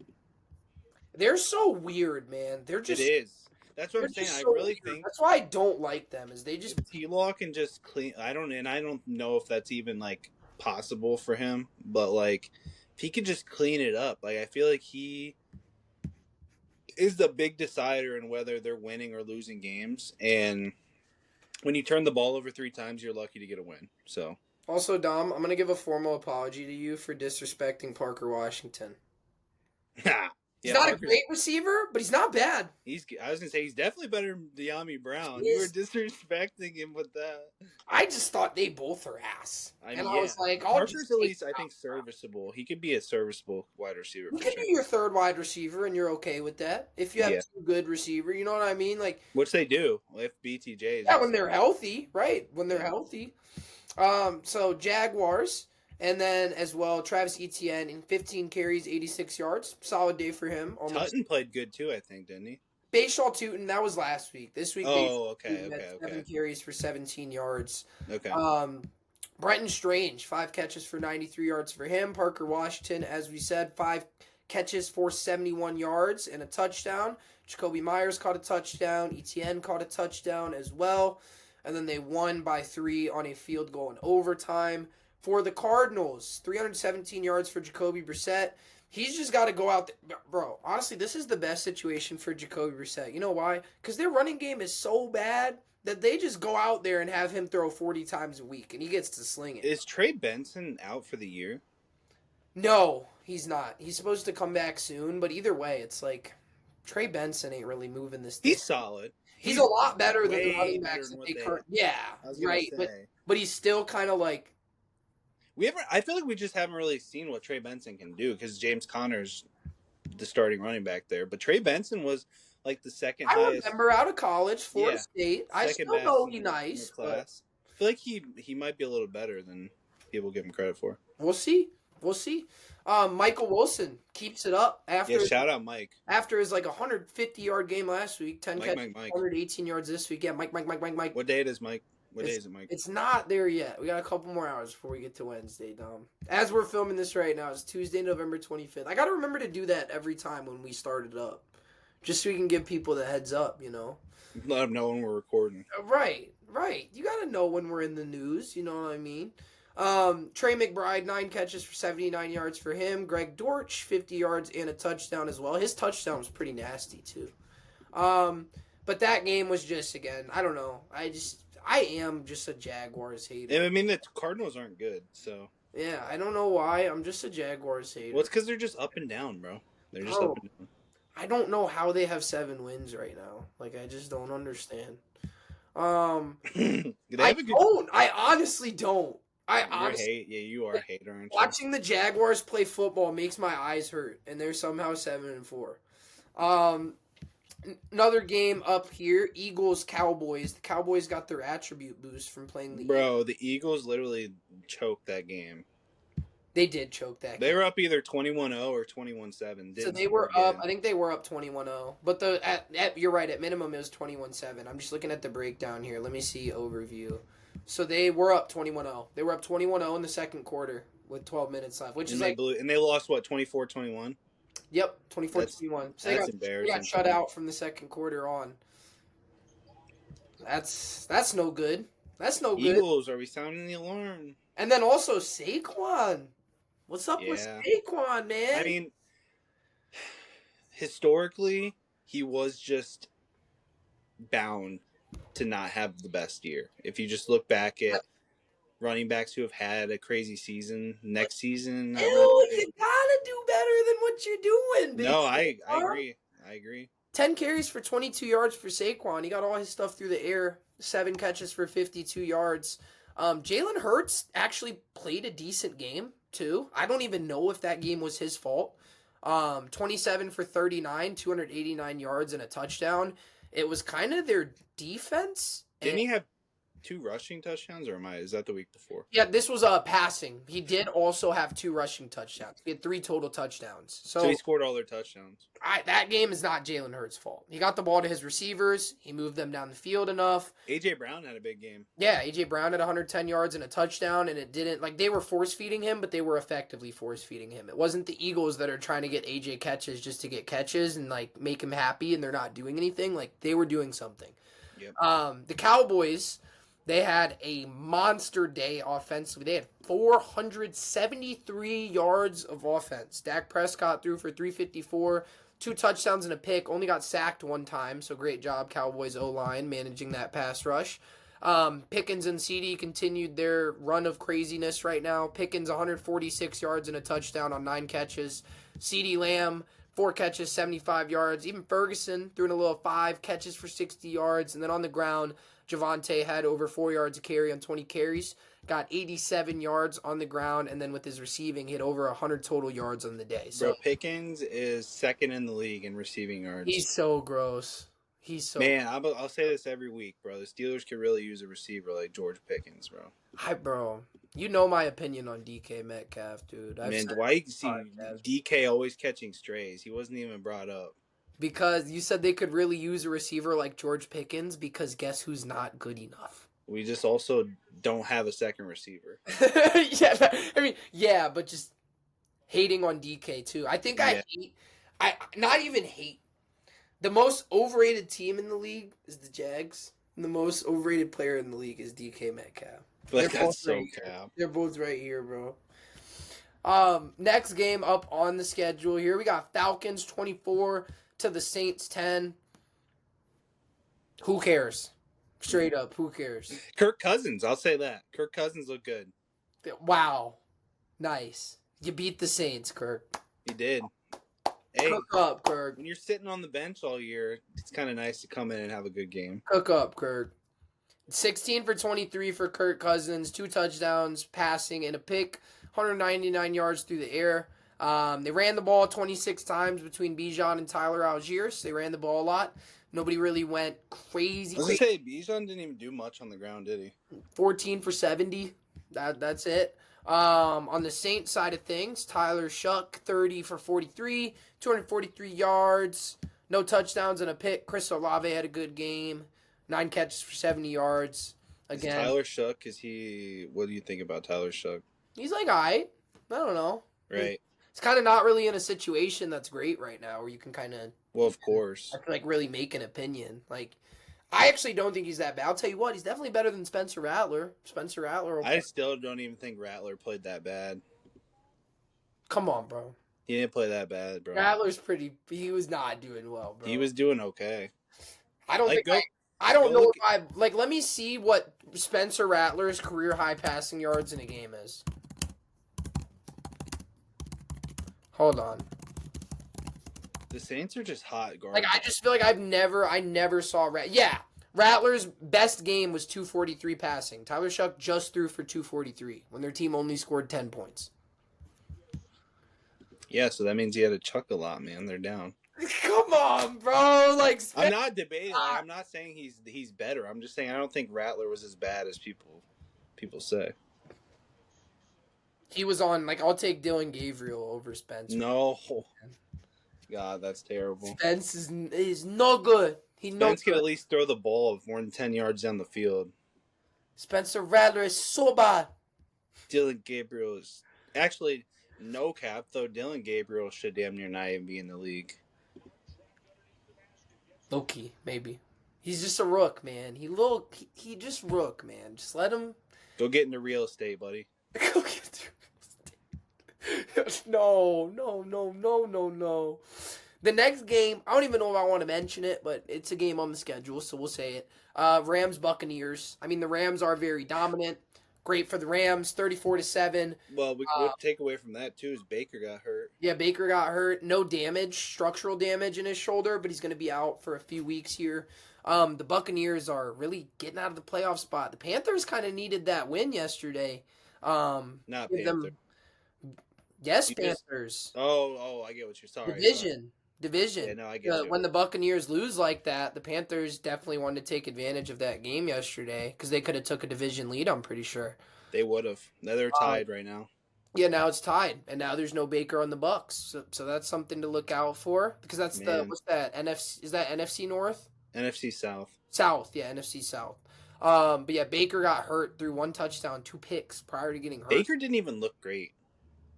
They're so weird, man. They're just. It is. That's what I'm saying. I really think that's why I don't like them. Is they just T-Law can just clean. I don't know if that's even like possible for him, but like if he could just clean it up, like I feel like he is the big decider in whether they're winning or losing games. And when you turn the ball over 3 times, you're lucky to get a win. So also, Dom, I'm gonna give a formal apology to you for disrespecting Parker Washington. He's not a great receiver, but he's not bad. I was gonna say he's definitely better than De'Ami Brown. You were disrespecting him with that. I just thought they both are ass, I was like, Parker's at least I think serviceable. He could be a serviceable wide receiver. He could be your third wide receiver, and you're okay with that if you have 2 good receiver. You know what I mean? Like, which they do if BTJ is when they're healthy, right? When they're healthy. So Jaguars. And then, as well, Travis Etienne in 15 carries, 86 yards. Solid day for him. Tutton played good, too, I think, didn't he? Bayshaw Tootin, that was last week. This week, okay. 7 carries for 17 yards. Okay. Brenton Strange, 5 catches for 93 yards for him. Parker Washington, as we said, 5 catches for 71 yards and a touchdown. Jacoby Myers caught a touchdown. Etienne caught a touchdown as well. And then they won by 3 on a field goal in overtime. For the Cardinals, 317 yards for Jacoby Brissett. He's just got to go out there. Bro, honestly, this is the best situation for Jacoby Brissett. You know why? Because their running game is so bad that they just go out there and have him throw 40 times a week, and he gets to sling it. Is Trey Benson out for the year? No, he's not. He's supposed to come back soon, but either way, it's like Trey Benson ain't really moving this thing. He's solid. He's a lot better than the running backs that they currently. Yeah, right. But he's still kind of like. I feel like we just haven't really seen what Trey Benson can do because James Conner's the starting running back there. But Trey Benson was like the second highest. I remember out of college, Florida State. I still know he's nice. But I feel like he might be a little better than people give him credit for. We'll see. Michael Wilson keeps it up after. Shout out Mike. After his like 150-yard game last week, 10 catches, 118 yards this week. Yeah, Mike. What day it is, Mike? What day is it, Mike? It's not there yet. We got a couple more hours before we get to Wednesday, Dom. As we're filming this right now, it's Tuesday, November 25th. I got to remember to do that every time when we start it up. Just so we can give people the heads up, you know? Let them know when we're recording. Right. You got to know when we're in the news, you know what I mean? Trey McBride, 9 catches for 79 yards for him. Greg Dortch, 50 yards and a touchdown as well. His touchdown was pretty nasty, too. But that game was just, again, I don't know. I am just a Jaguars hater. I mean, the Cardinals aren't good, so. Yeah, I don't know why. I'm just a Jaguars hater. Well, it's because they're just up and down, bro. They're just up and down. I don't know how they have 7 wins right now. Like, I just don't understand. I honestly don't. You are a hater, aren't you? Watching the Jaguars play football makes my eyes hurt, and they're somehow 7-4. Another game up here, Eagles-Cowboys. The Cowboys got their attribute boost from playing the Bro, the Eagles literally choked that game. They did choke that game. They were up either 21-0 or 21-7. So they were up, I think they were up 21-0. But you're right, at minimum it was 21-7. I'm just looking at the breakdown here. Let me see overview. So they were up 21-0. They were up 21-0 in the second quarter with 12 minutes left, which is like... And they lost, what, 24-21? Yep, 24-21. So that's embarrassing. They got shut out from the second quarter on. That's no good. That's no good. Eagles, are we sounding the alarm? And then also Saquon. What's up with Yeah. Saquon, man? I mean, historically, he was just bound to not have the best year. If you just look back at running backs who have had a crazy season next season, not really. You gotta do better than what you're doing, big. No, I agree. I agree. 10 carries for 22 yards for Saquon. He got all his stuff through the air. 7 catches for 52 yards. Jalen Hurts actually played a decent game, too. I don't even know if that game was his fault. 27 for 39, 289 yards and a touchdown. It was kind of their defense. Didn't he have 2 rushing touchdowns, or is that the week before? Yeah, this was passing. He did also have 2 rushing touchdowns. He had 3 total touchdowns. So he scored all their touchdowns. That game is not Jalen Hurts' fault. He got the ball to his receivers. He moved them down the field enough. A.J. Brown had a big game. Yeah, A.J. Brown had 110 yards and a touchdown, and it didn't, like, they were force-feeding him, but they were effectively force-feeding him. It wasn't the Eagles that are trying to get A.J. catches just to get catches and, like, make him happy, and they're not doing anything. Like, they were doing something. Yep. The Cowboys, they had a monster day offensively. They had 473 yards of offense. Dak Prescott threw for 354, 2 touchdowns and a pick. Only got sacked 1 time, so great job, Cowboys O-line, managing that pass rush. Pickens and CD continued their run of craziness right now. Pickens 146 yards and a touchdown on 9 catches. CD Lamb 4 catches, 75 yards. Even Ferguson threw in a little 5 catches for 60 yards. And then on the ground, Javonte had over 4 yards a carry on 20 carries. Got 87 yards on the ground. And then with his receiving, he had over 100 total yards on the day. So Bro, Pickens is 2nd in the league in receiving yards. He's so gross. Man, I'll say this every week, bro. The Steelers could really use a receiver like George Pickens, bro. Bro, you know my opinion on DK Metcalf, dude. Man, why you see DK always catching strays? He wasn't even brought up. Because you said they could really use a receiver like George Pickens, because guess who's not good enough? We just also don't have a second receiver. But just hating on DK too. I think not even hate. The most overrated team in the league is the Jags. And the most overrated player in the league is DK Metcalf. But that's so cap. They're both right here, bro. Next game up on the schedule here. We got Falcons 24 to the Saints 10. Who cares? Straight up, who cares? Kirk Cousins, I'll say that. Kirk Cousins looked good. Wow. Nice. You beat the Saints, Kirk. You did. Hey, cook up, Kirk. When you're sitting on the bench all year, it's kind of nice to come in and have a good game. Cook up, Kirk. 16 for 23 for Kirk Cousins, 2 touchdowns, passing, and a pick, 199 yards through the air. They ran the ball 26 times between Bijan and Tyler Algiers. They ran the ball a lot. Nobody really went crazy. I was going to say, Bijan didn't even do much on the ground, did he? 14 for 70. That's it. On the Saints side of things, Tyler Shuck, 30 for 43, 243 yards, no touchdowns and a pick. Chris Olave had a good game, 9 catches for 70 yards. Again, is Tyler Shuck, what do you think about Tyler Shuck? He's like, all right. I don't know. Right. He's kind of not really in a situation that's great right now where you can kind of... Well, of course. Really make an opinion. I actually don't think he's that bad. I'll tell you what, he's definitely better than Spencer Rattler. I still don't even think Rattler played that bad. Come on, bro. He didn't play that bad, bro. He was not doing well, bro. He was doing okay. I don't know let me see what Spencer Rattler's career high passing yards in a game is. Hold on. The Saints are just hot garbage. I just feel like I never saw Rattler's best game was 243 passing. Tyler Shuck just threw for 243 when their team only scored 10 points. Yeah, so that means he had to chuck a lot, man. They're down. Come on, bro. I'm not debating. I'm not saying he's better. I'm just saying I don't think Rattler was as bad as people say. He was on, I'll take Dylan Gabriel over Spencer. No. God, that's terrible. Spence is no good. Spence can at least throw the ball of more than 10 yards down the field. Spencer Rattler is so bad. Dylan Gabriel is... Actually, no cap, though. Dylan Gabriel should damn near not even be in the league. Low-key, maybe. He's just a rook, man. He just rook, man. Just let him... Go get into real estate, buddy. Go get into real estate. No. The next game, I don't even know if I want to mention it, but it's a game on the schedule, so we'll say it. Rams Buccaneers. I mean, the Rams are very dominant. Great for the Rams, 34-7. Well, Uh, what take away from that too is Baker got hurt. yeah, Baker got hurt. No damage, structural damage in his shoulder, but he's going to be out for a few weeks here. The Buccaneers are really getting out of the playoff spot. The Panthers kind of needed that win yesterday. Not Give Panther. them, yes, You just Panthers. I get what you're sorry. Division. Yeah, no, I get you. When the Buccaneers lose like that, the Panthers definitely wanted to take advantage of that game yesterday because they could have took a division lead. I'm pretty sure. They would have. Now they're tied right now. Yeah, now it's tied, and now there's no Baker on the Bucks, so that's something to look out for because that's what's that NFC? Is that NFC North? NFC South. South, yeah, NFC South. But yeah, Baker got hurt, threw 1 touchdown, 2 picks prior to getting hurt. Baker didn't even look great.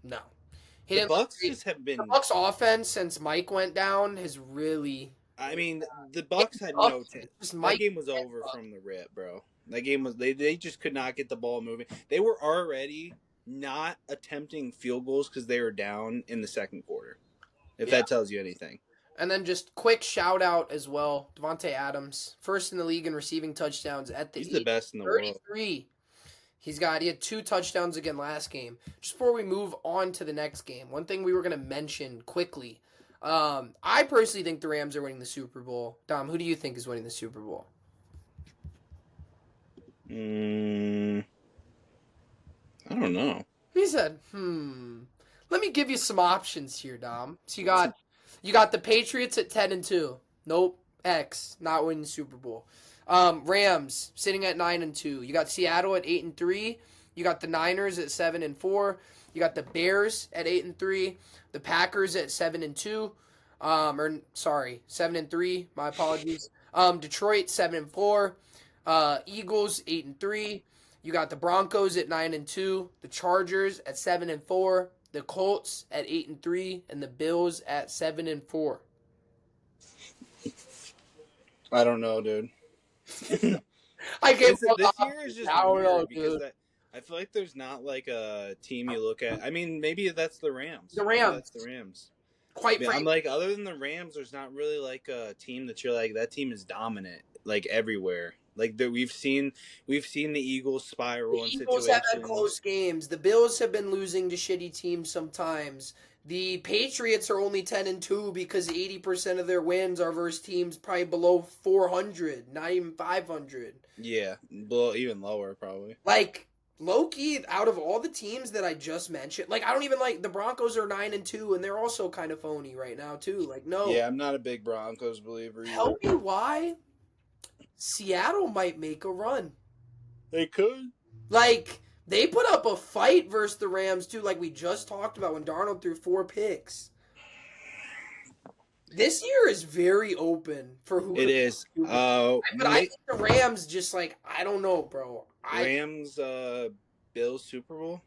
No, the Bucks just have been. The Bucks offense since Mike went down has really. I mean, the Bucks had no chance. That game was over from the rip, bro. That game was they just could not get the ball moving. They were already not attempting field goals because they were down in the second quarter. If that tells you anything. And then just quick shout out as well, Devontae Adams, first in the league in receiving touchdowns at the. He's the best in the world. 33. He had 2 touchdowns again last game. Just before we move on to the next game, one thing we were going to mention quickly. I personally think the Rams are winning the Super Bowl. Dom, who do you think is winning the Super Bowl? I don't know. He said, Let me give you some options here, Dom. So you got the Patriots at 10-2. Nope. X, not winning the Super Bowl. Rams sitting at 9-2. You got Seattle at 8-3. You got the Niners at 7-4. You got the Bears at 8-3. The Packers at 7-2. 7-3. My apologies. Detroit 7-4. Eagles 8-3. You got the Broncos at 9-2. The Chargers at 7-4. The Colts at 8-3, and the Bills at 7-4. I don't know, dude. I guess this year is just weird because I feel like there's not like a team you look at. I mean, maybe that's the Rams. That's the Rams. Quite frankly, I'm like, other than the Rams, there's not really like a team that you're like, that team is dominant, like everywhere. Like we've seen the Eagles spiral. The Eagles have had close games. The Bills have been losing to shitty teams sometimes. The Patriots are only 10-2 because 80% of their wins are versus teams probably below 400, not even 500. Yeah, even lower probably. Like low-key, out of all the teams that I just mentioned, like I don't even like the Broncos are 9-2 and they're also kind of phony right now too. Like no. Yeah, I'm not a big Broncos believer either. Tell me why. Seattle might make a run. They could. Like, they put up a fight versus the Rams, too, like we just talked about when Darnold threw 4 picks. This year is very open for who. It is. But I think the Rams just, like, I don't know, bro. Rams, Bills Super Bowl?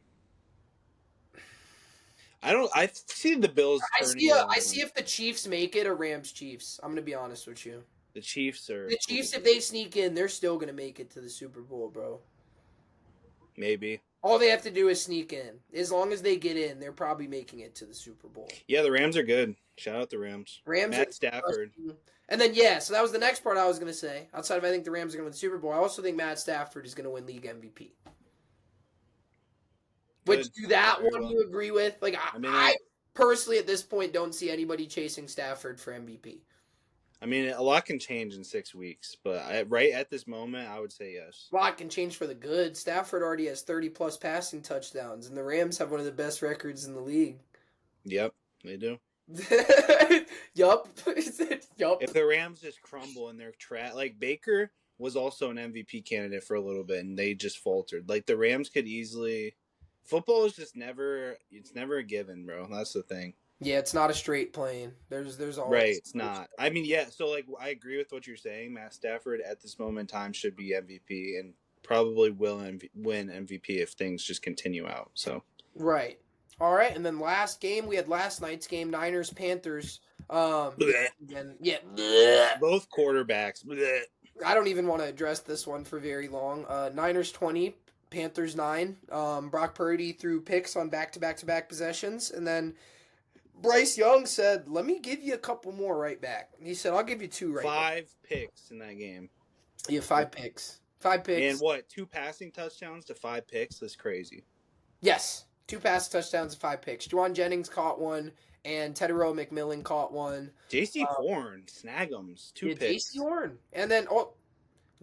I see the Bills. I see if the Chiefs make it, or Rams Chiefs. I'm going to be honest with you. The Chiefs, if they sneak in, they're still going to make it to the Super Bowl, bro. Maybe. All they have to do is sneak in. As long as they get in, they're probably making it to the Super Bowl. Yeah, the Rams are good. Shout out the Rams. Matt Stafford. And then, so that was the next part I was going to say. Outside of I think the Rams are going to win the Super Bowl, I also think Matt Stafford is going to win league MVP. Which, you agree with? Like, I personally, at this point, don't see anybody chasing Stafford for MVP. I mean, a lot can change in 6 weeks, but right at this moment, I would say yes. A lot can change for the good. Stafford already has 30-plus passing touchdowns, and the Rams have one of the best records in the league. Yep, they do. Yup. If the Rams just crumble and they're like Baker was also an MVP candidate for a little bit, and they just faltered. Like the Rams could easily. Football is just never. It's never a given, bro. That's the thing. Yeah, it's not a straight plane. There's always right. It's not. I mean, yeah. So like, I agree with what you're saying. Matt Stafford at this moment in time should be MVP and probably will win MVP if things just continue out. So right. All right, and then last game we had last night's game, Niners Panthers. Again, yeah. Both quarterbacks. I don't even want to address this one for very long. Niners 20, Panthers 9. Brock Purdy threw picks on back-to-back-to-back possessions, and then Bryce Young said, "Let me give you a couple more right back." He said, "I'll give you 2 right back." 5 picks in that game. Yeah, 5 picks. 5 picks. And what? 2 passing touchdowns to 5 picks? That's crazy. Yes, 2 pass touchdowns and 5 picks. Juwan Jennings caught one, and Tedero McMillan caught one. J.C. Horn, Snagums, 2 picks. J.C. Horn, and then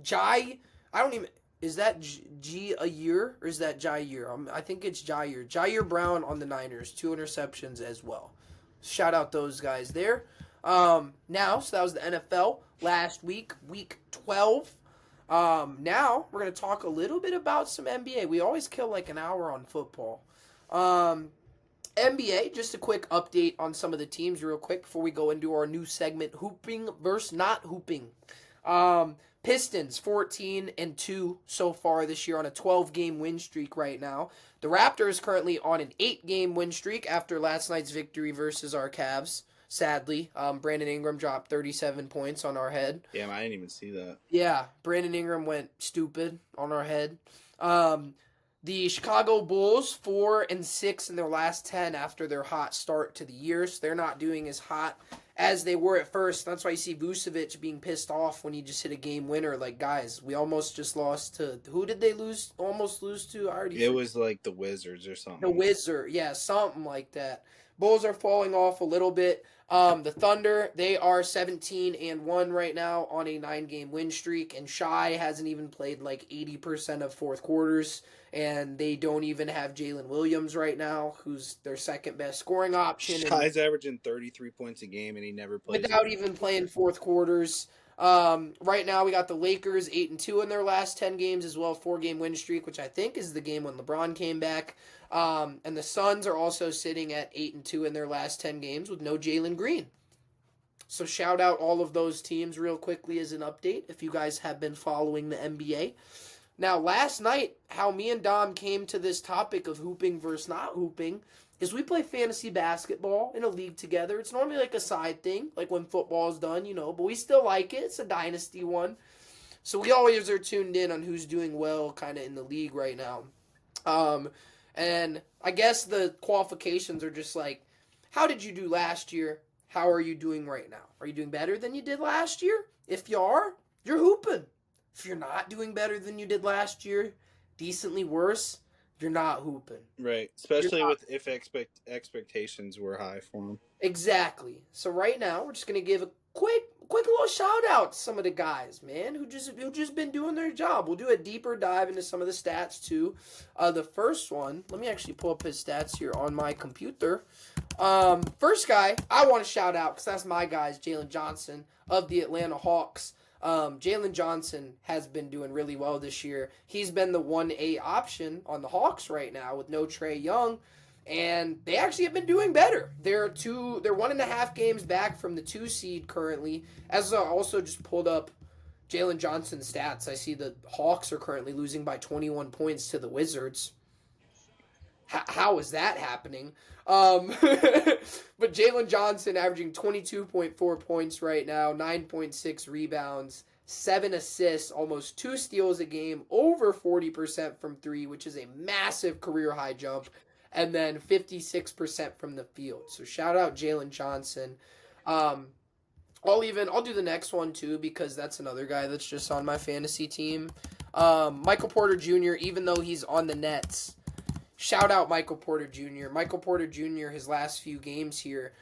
Jai. I don't even. Is that G a year or is that Jair? I think it's Jair. Jair Brown on the Niners, 2 interceptions as well. Shout out those guys there. Now, so that was the NFL last week, week 12. Now we're gonna talk a little bit about some NBA. We always kill like an hour on football. NBA, just a quick update on some of the teams real quick before we go into our new segment, hooping versus not hooping. Pistons 14-2 so far this year on a 12-game win streak right now. The Raptors currently on an 8-game win streak after last night's victory versus our Cavs. Sadly, Brandon Ingram dropped 37 points on our head. Damn, I didn't even see that. Yeah, Brandon Ingram went stupid on our head. The Chicago Bulls 4-6 in their last 10 after their hot start to the year. So they're not doing as hot as they were at first. That's why you see Vucevic being pissed off when he just hit a game winner. Like, guys, we almost just lost to... Who did they almost lose to? It was like the Wizards or something. The Wizard, yeah, something like that. Bulls are falling off a little bit. The Thunder, they are 17-1 right now on a 9-game win streak, and Shai hasn't even played like 80% of fourth quarters, and they don't even have Jalen Williams right now, who's their second best scoring option. Shai's averaging 33 points a game, and he never plays without even playing fourth quarters. Right now, we got the Lakers 8-2 in their last 10 games as well, 4-game win streak, which I think is the game when LeBron came back. And the Suns are also sitting at 8-2 in their last 10 games with no Jalen Green. So shout out all of those teams real quickly as an update if you guys have been following the NBA. Now, last night, how me and Dom came to this topic of hooping versus not hooping is we play fantasy basketball in a league together. It's normally like a side thing, like when football's done, but we still like it. It's a dynasty one. So we always are tuned in on who's doing well kind of in the league right now. And I guess the qualifications are just like, how did you do last year? How are you doing right now? Are you doing better than you did last year? If you are, you're hooping. If you're not doing better than you did last year, decently worse, you're not hooping. Right, especially with if expectations were high for him. Exactly. So right now, we're just going to give a quick little shout out to some of the guys, man, who just been doing their job. We'll do a deeper dive into some of the stats too. The first one, let me actually pull up his stats here on my computer. First guy I want to shout out because that's my guy, Jalen Johnson of the Atlanta Hawks. Jalen Johnson has been doing really well this year. He's been the 1A option on the Hawks right now with no Trae Young. And they actually have been doing better. They're 1.5 games back from the 2 seed currently. As I also just pulled up Jalen Johnson's stats, I see the Hawks are currently losing by 21 points to the Wizards. How is that happening? But Jalen Johnson averaging 22.4 points right now, 9.6 rebounds, 7 assists, almost 2 steals a game, over 40% from 3, which is a massive career high jump. And then 56% from the field. So shout out Jalen Johnson. I'll do the next one too because that's another guy that's just on my fantasy team. Michael Porter Jr., even though he's on the Nets, shout out Michael Porter Jr. Michael Porter Jr., his last few games here,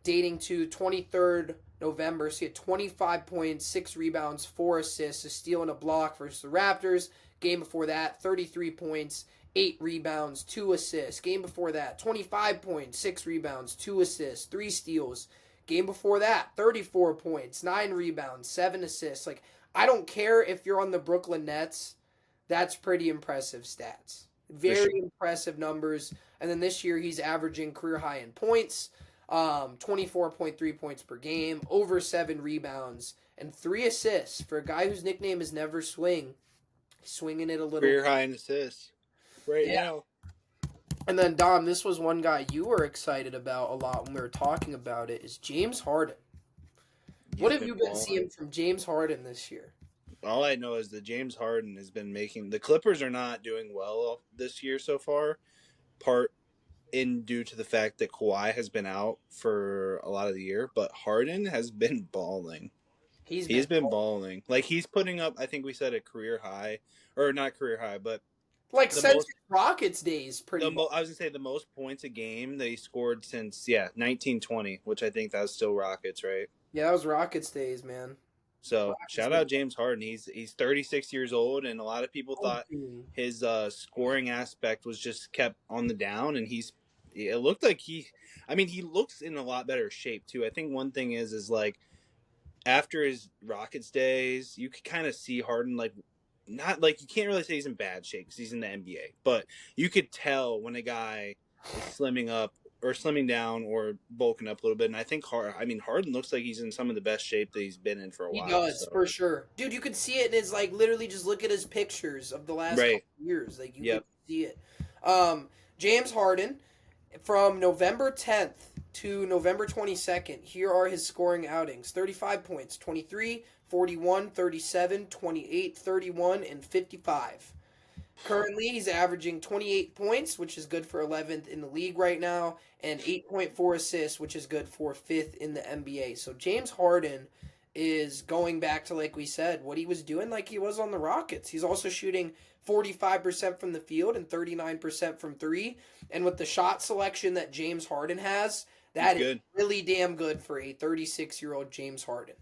dating to 23rd November. So he had 25 points, 6 rebounds, 4 assists, a steal and a block versus the Raptors. Game before that, 33 points, 8 rebounds, 2 assists. Game before that, 25 points, 6 rebounds, 2 assists, 3 steals. Game before that, 34 points, 9 rebounds, 7 assists. Like, I don't care if you're on the Brooklyn Nets. That's pretty impressive stats. Very impressive numbers. And then this year, he's averaging career high in points, 24.3 points per game, over 7 rebounds, and 3 assists. For a guy whose nickname is Never Swing, he's swinging it a little. Career high in assists. Right now. And then, Dom, this was one guy you were excited about a lot when we were talking about it, is James Harden. What have you been seeing from James Harden this year? all I know is that James Harden has been making the Clippers are not doing well this year so far. Part in due to the fact that Kawhi has been out for a lot of the year, but Harden has been balling. He's been balling. Like he's putting up, I think we said a career high, or not career high, but like the since most Rockets days, pretty much. I was gonna say the most points a game that he scored since 1920, which I think that was still Rockets, right? Yeah, that was Rockets days, man. So Rockets shout days. out James Harden. He's 36 years old, and a lot of people thought his scoring aspect was just kept on the down, and it looked like he looks in a lot better shape too. I think one thing is like after his Rockets days, you could kind of see Harden like not like you can't really say he's in bad shape because he's in the NBA, but you could tell when a guy is slimming up or slimming down or bulking up a little bit. And I think Harden looks like he's in some of the best shape that he's been in for a He while. does, So. for sure. Dude, you could see it in his, like, literally just look at his pictures of the last Right. couple years. Like, you could see it. James Harden, from November 10th to November 22nd, here are his scoring outings. 35 points, 23, 41, 37, 28, 31, and 55. Currently, he's averaging 28 points, which is good for 11th in the league right now, and 8.4 assists, which is good for 5th in the NBA. So James Harden is going back to, like we said, what he was doing like he was on the Rockets. He's also shooting 45% from the field and 39% from three. And with the shot selection that James Harden has, that is really damn good for a 36-year-old James Harden.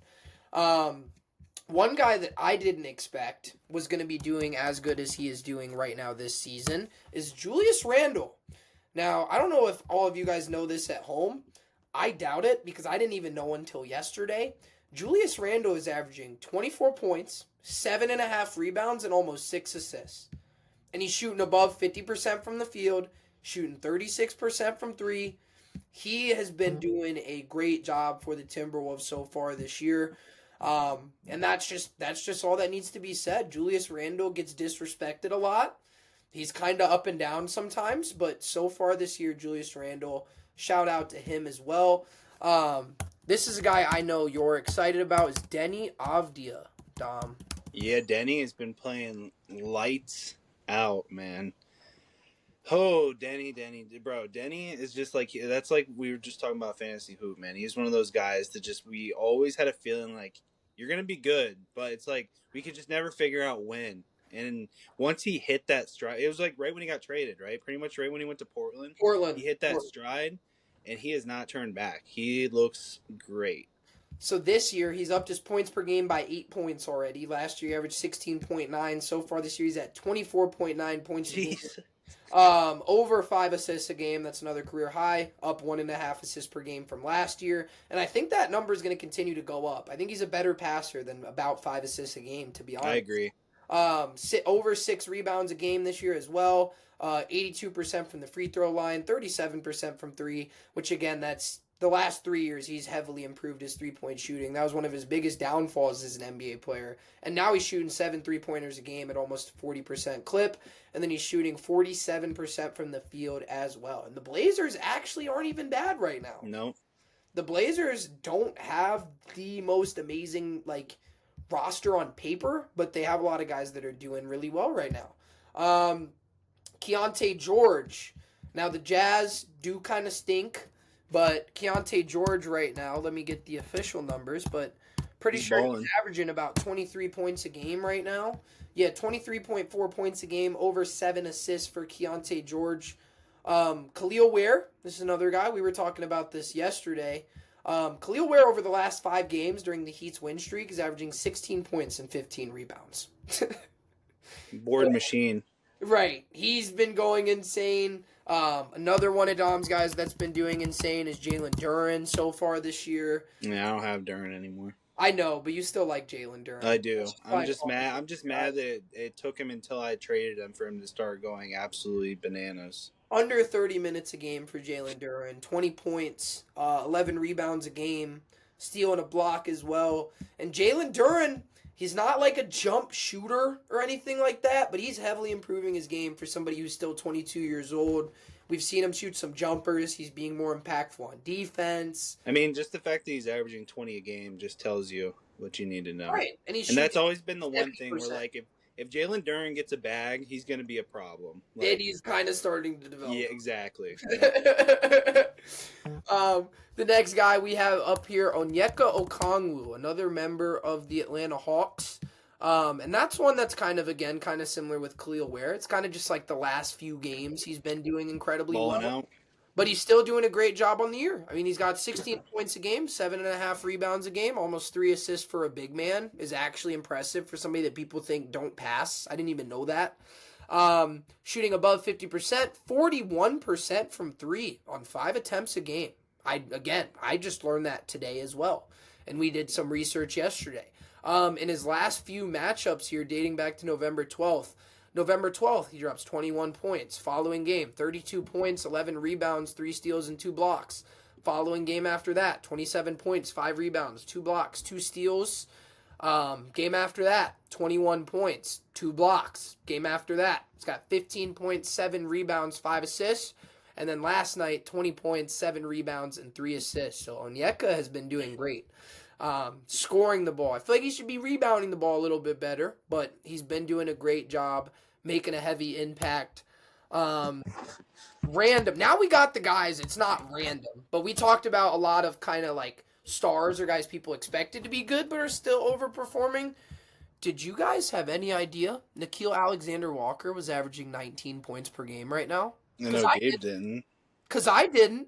One guy that I didn't expect was going to be doing as good as he is doing right now this season is Julius Randle. Now, I don't know if all of you guys know this at home. I doubt it because I didn't even know until yesterday. Julius Randle is averaging 24 points, 7.5 rebounds, and almost 6 assists. And he's shooting above 50% from the field, shooting 36% from three. He has been doing a great job for the Timberwolves so far this year. And that's just all that needs to be said. Julius Randle gets disrespected a lot. He's kind of up and down sometimes, but so far this year, Julius Randle, shout out to him as well. This is a guy I know you're excited about is Deni Avdija, Dom. Yeah, Deni has been playing lights out, man. Oh, Deni, bro. Deni is just like, that's like we were just talking about fantasy hoop, man. He's one of those guys that just, we always had a feeling like, you're going to be good, but it's like, we could just never figure out when. And once he hit that stride, it was like right when he got traded, right? Pretty much right when he went to Portland. He hit that stride, and he has not turned back. He looks great. So this year, he's upped his points per game by 8 points already. Last year, he averaged 16.9. So far this year, he's at 24.9 points a game. Over 5 assists a game. That's another career high. Up 1.5 assists per game from last year. And I think that number is going to continue to go up. I think he's a better passer than about 5 assists a game, to be honest. I agree. Over 6 rebounds a game this year as well. 82% from the free throw line. 37% from three, which again, that's the last 3 years he's heavily improved his three-point shooting. That was one of his biggest downfalls as an NBA player. And now he's shooting 7 3-pointers a game at almost 40% clip. And then he's shooting 47% from the field as well. And the Blazers actually aren't even bad right now. No. The Blazers don't have the most amazing, roster on paper, but they have a lot of guys that are doing really well right now. Keontae George. Now, the Jazz do kind of stink, but Keontae George right now, let me get the official numbers, but pretty sure he's averaging about 23 points a game right now. Yeah, 23.4 points a game, over 7 assists for Keontae George. Khalil Ware, this is another guy. We were talking about this yesterday. Khalil Ware over the last 5 games during the Heat's win streak is averaging 16 points and 15 rebounds. Board machine. Right. He's been going insane. Another one of Dom's guys that's been doing insane is Jalen Duren so far this year. Yeah, I don't have Duren anymore. I know, but you still like Jalen Duren. I do. I'm just mad that it took him until I traded him for him to start going absolutely bananas. Under 30 minutes a game for Jalen Duren. 20 points, 11 rebounds a game, steal and a block as well. And Jalen Duren, he's not like a jump shooter or anything like that, but he's heavily improving his game for somebody who's still 22 years old. We've seen him shoot some jumpers. He's being more impactful on defense. I mean, just the fact that he's averaging 20 a game just tells you what you need to know. Right, and that's always been the one 50%. thing where, like, if Jalen Duren gets a bag, he's going to be a problem. Like, and he's kind of starting to develop. Yeah, exactly. The next guy we have up here, Onyeka Okongwu, another member of the Atlanta Hawks. And that's one that's kind of similar with Khalil Ware. It's kind of just like the last few games he's been doing incredibly Balling well. out. But he's still doing a great job on the year. I mean, he's got 16 points a game, 7.5 rebounds a game, almost 3 assists for a big man is actually impressive for somebody that people think don't pass. I didn't even know that. Shooting above 50%, 41% from 3 on 5 attempts a game. I just learned that today as well. And we did some research yesterday. In his last few matchups here, dating back to November 12th, he drops 21 points. Following game, 32 points, 11 rebounds, 3 steals, and 2 blocks. Following game after that, 27 points, 5 rebounds, 2 blocks, 2 steals. Game after that, 21 points, 2 blocks. Game after that, he's got 15 points, 7 rebounds, 5 assists. And then last night, 20 points, 7 rebounds, and 3 assists. So Onyeka has been doing great. Scoring the ball. I feel like he should be rebounding the ball a little bit better, but he's been doing a great job, making a heavy impact. Random. Now we got the guys, it's not random, but we talked about a lot of kind of like stars or guys people expected to be good but are still overperforming. Did you guys have any idea Nickeil Alexander-Walker was averaging 19 points per game right now? I know Gabe didn't. Because I didn't.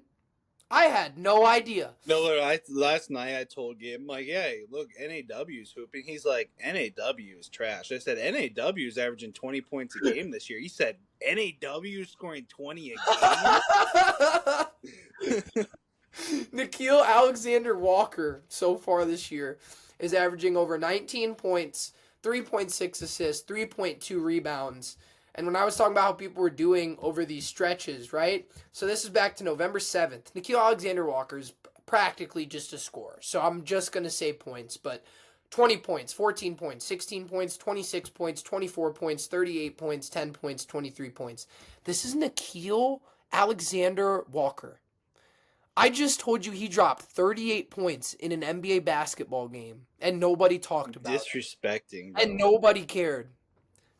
I had no idea. No, look, last night I told Gabe, I'm like, yeah, look, NAW's hooping. He's like, NAW is trash. I said, NAW is averaging 20 points a game this year. He said, NAW is scoring 20 a game? Nickeil Alexander-Walker, so far this year, is averaging over 19 points, 3.6 assists, 3.2 rebounds. And when I was talking about how people were doing over these stretches, right? So this is back to November 7th. Nickeil Alexander-Walker is practically just a scorer. So I'm just going to say points, but 20 points, 14 points, 16 points, 26 points, 24 points, 38 points, 10 points, 23 points. This is Nickeil Alexander-Walker. I just told you he dropped 38 points in an NBA basketball game, and nobody talked about it. Disrespecting, bro. And nobody cared.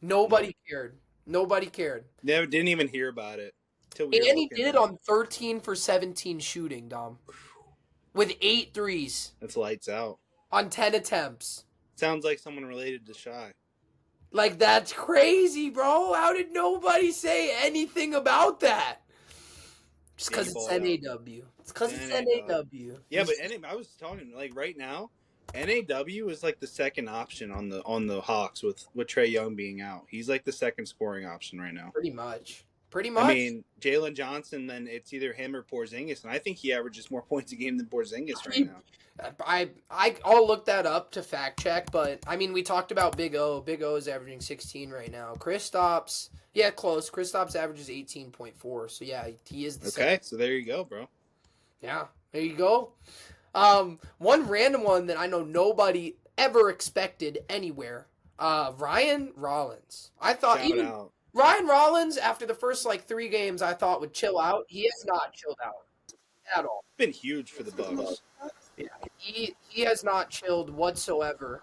Nobody cared. Nobody cared. Never didn't even hear about it. And he did it on 13 for 17 shooting, Dom. With 8 threes. That's lights out. On 10 attempts. Sounds like someone related to Shy. Like, that's crazy, bro. How did nobody say anything about that? Just because it's NAW. It's because it's NAW. Yeah, but I was talking, like, right now, NAW is like the second option on the Hawks with Trae Young being out. He's like the second scoring option right now. Pretty much. I mean, Jalen Johnson, then it's either him or Porzingis, and I think he averages more points a game than Porzingis right now. I'll look that up to fact check, but I mean, we talked about Big O. Big O is averaging 16 right now. Kristaps, yeah, close. Kristaps averages 18.4. So yeah, he is the second. So there you go, bro. Yeah, there you go. One random one that I know nobody ever expected anywhere. Ryan Rollins. I thought Ryan Rollins, after the first 3 games, I thought would chill out. He has not chilled out at all. Been huge for the Bucks. Yeah, he has not chilled whatsoever.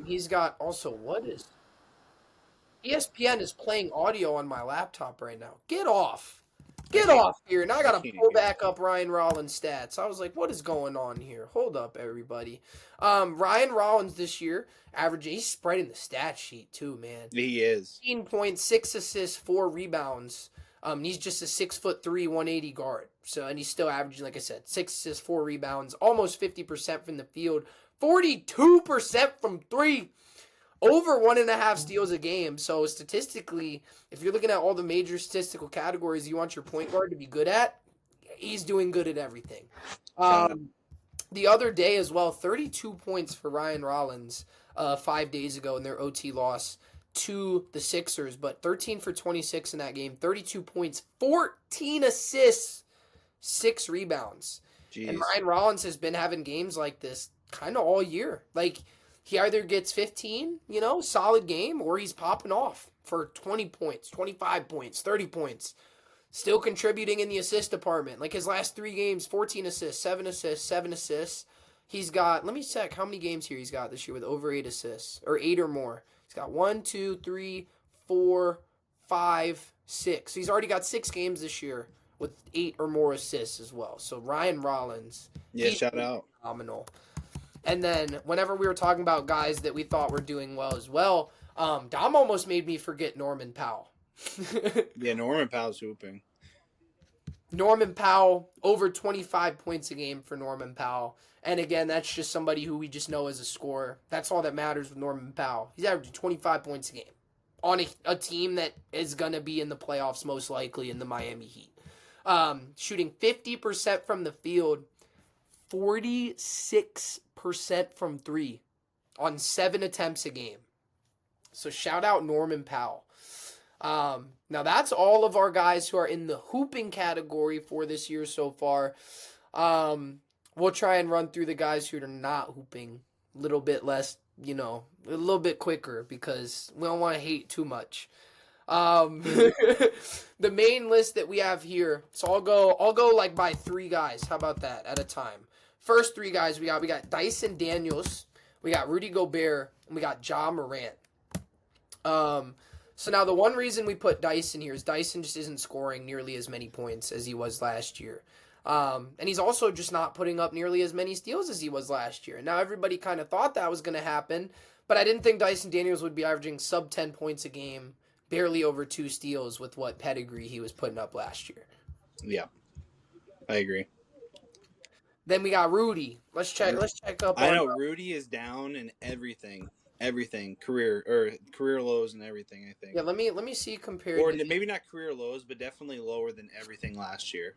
He's got also ESPN is playing audio on my laptop right now. Get off here. Now I got to pull back up Ryan Rollins' stats. I was like, what is going on here? Hold up, everybody. Ryan Rollins this year, he's spreading the stat sheet too, man. He is. 18.6 assists, 4 rebounds. He's just a 6'3", 180 guard. So, and he's still averaging, like I said, 6 assists, 4 rebounds, almost 50% from the field, 42% from 3. Over 1.5 steals a game. So statistically, if you're looking at all the major statistical categories you want your point guard to be good at, he's doing good at everything. The other day as well, 32 points for Ryan Rollins 5 days ago in their OT loss to the Sixers, but 13 for 26 in that game, 32 points, 14 assists, 6 rebounds. Jeez. And Ryan Rollins has been having games like this kind of all year. Like, he either gets 15, solid game, or he's popping off for 20 points, 25 points, 30 points. Still contributing in the assist department. Like his last 3 games, 14 assists, 7 assists, 7 assists. He's got, let me check how many games here he's got this year with over 8 assists, or 8 or more. He's got 1, 2, 3, 4, 5, 6. So he's already got 6 games this year with 8 or more assists as well. So Ryan Rollins, Yeah, he's shout out. phenomenal. And then whenever we were talking about guys that we thought were doing well as well, Dom almost made me forget Norman Powell. Yeah, Norman Powell's hooping. Norman Powell, over 25 points a game for Norman Powell. And again, that's just somebody who we just know as a scorer. That's all that matters with Norman Powell. He's averaging 25 points a game on a team that is going to be in the playoffs most likely in the Miami Heat. Shooting 50% from the field, 46% from 3 on 7 attempts a game. So shout out Norman Powell. Now that's all of our guys who are in the hooping category for this year so far. We'll try and run through the guys who are not hooping a little bit less, a little bit quicker because we don't want to hate too much. The main list that we have here, so I'll go like by 3 guys. How about that at a time? First 3 guys we got Dyson Daniels, we got Rudy Gobert, and we got Ja Morant. So now the one reason we put Dyson here is Dyson just isn't scoring nearly as many points as he was last year. And he's also just not putting up nearly as many steals as he was last year. And now everybody kind of thought that was going to happen, but I didn't think Dyson Daniels would be averaging sub 10 points a game, barely over 2 steals with what pedigree he was putting up last year. Yeah, I agree. Then we got Rudy. Let's check up on. I know Rudy is down in everything, career lows and everything. I think. Yeah, let me see compared. Or maybe not career lows, but definitely lower than everything last year.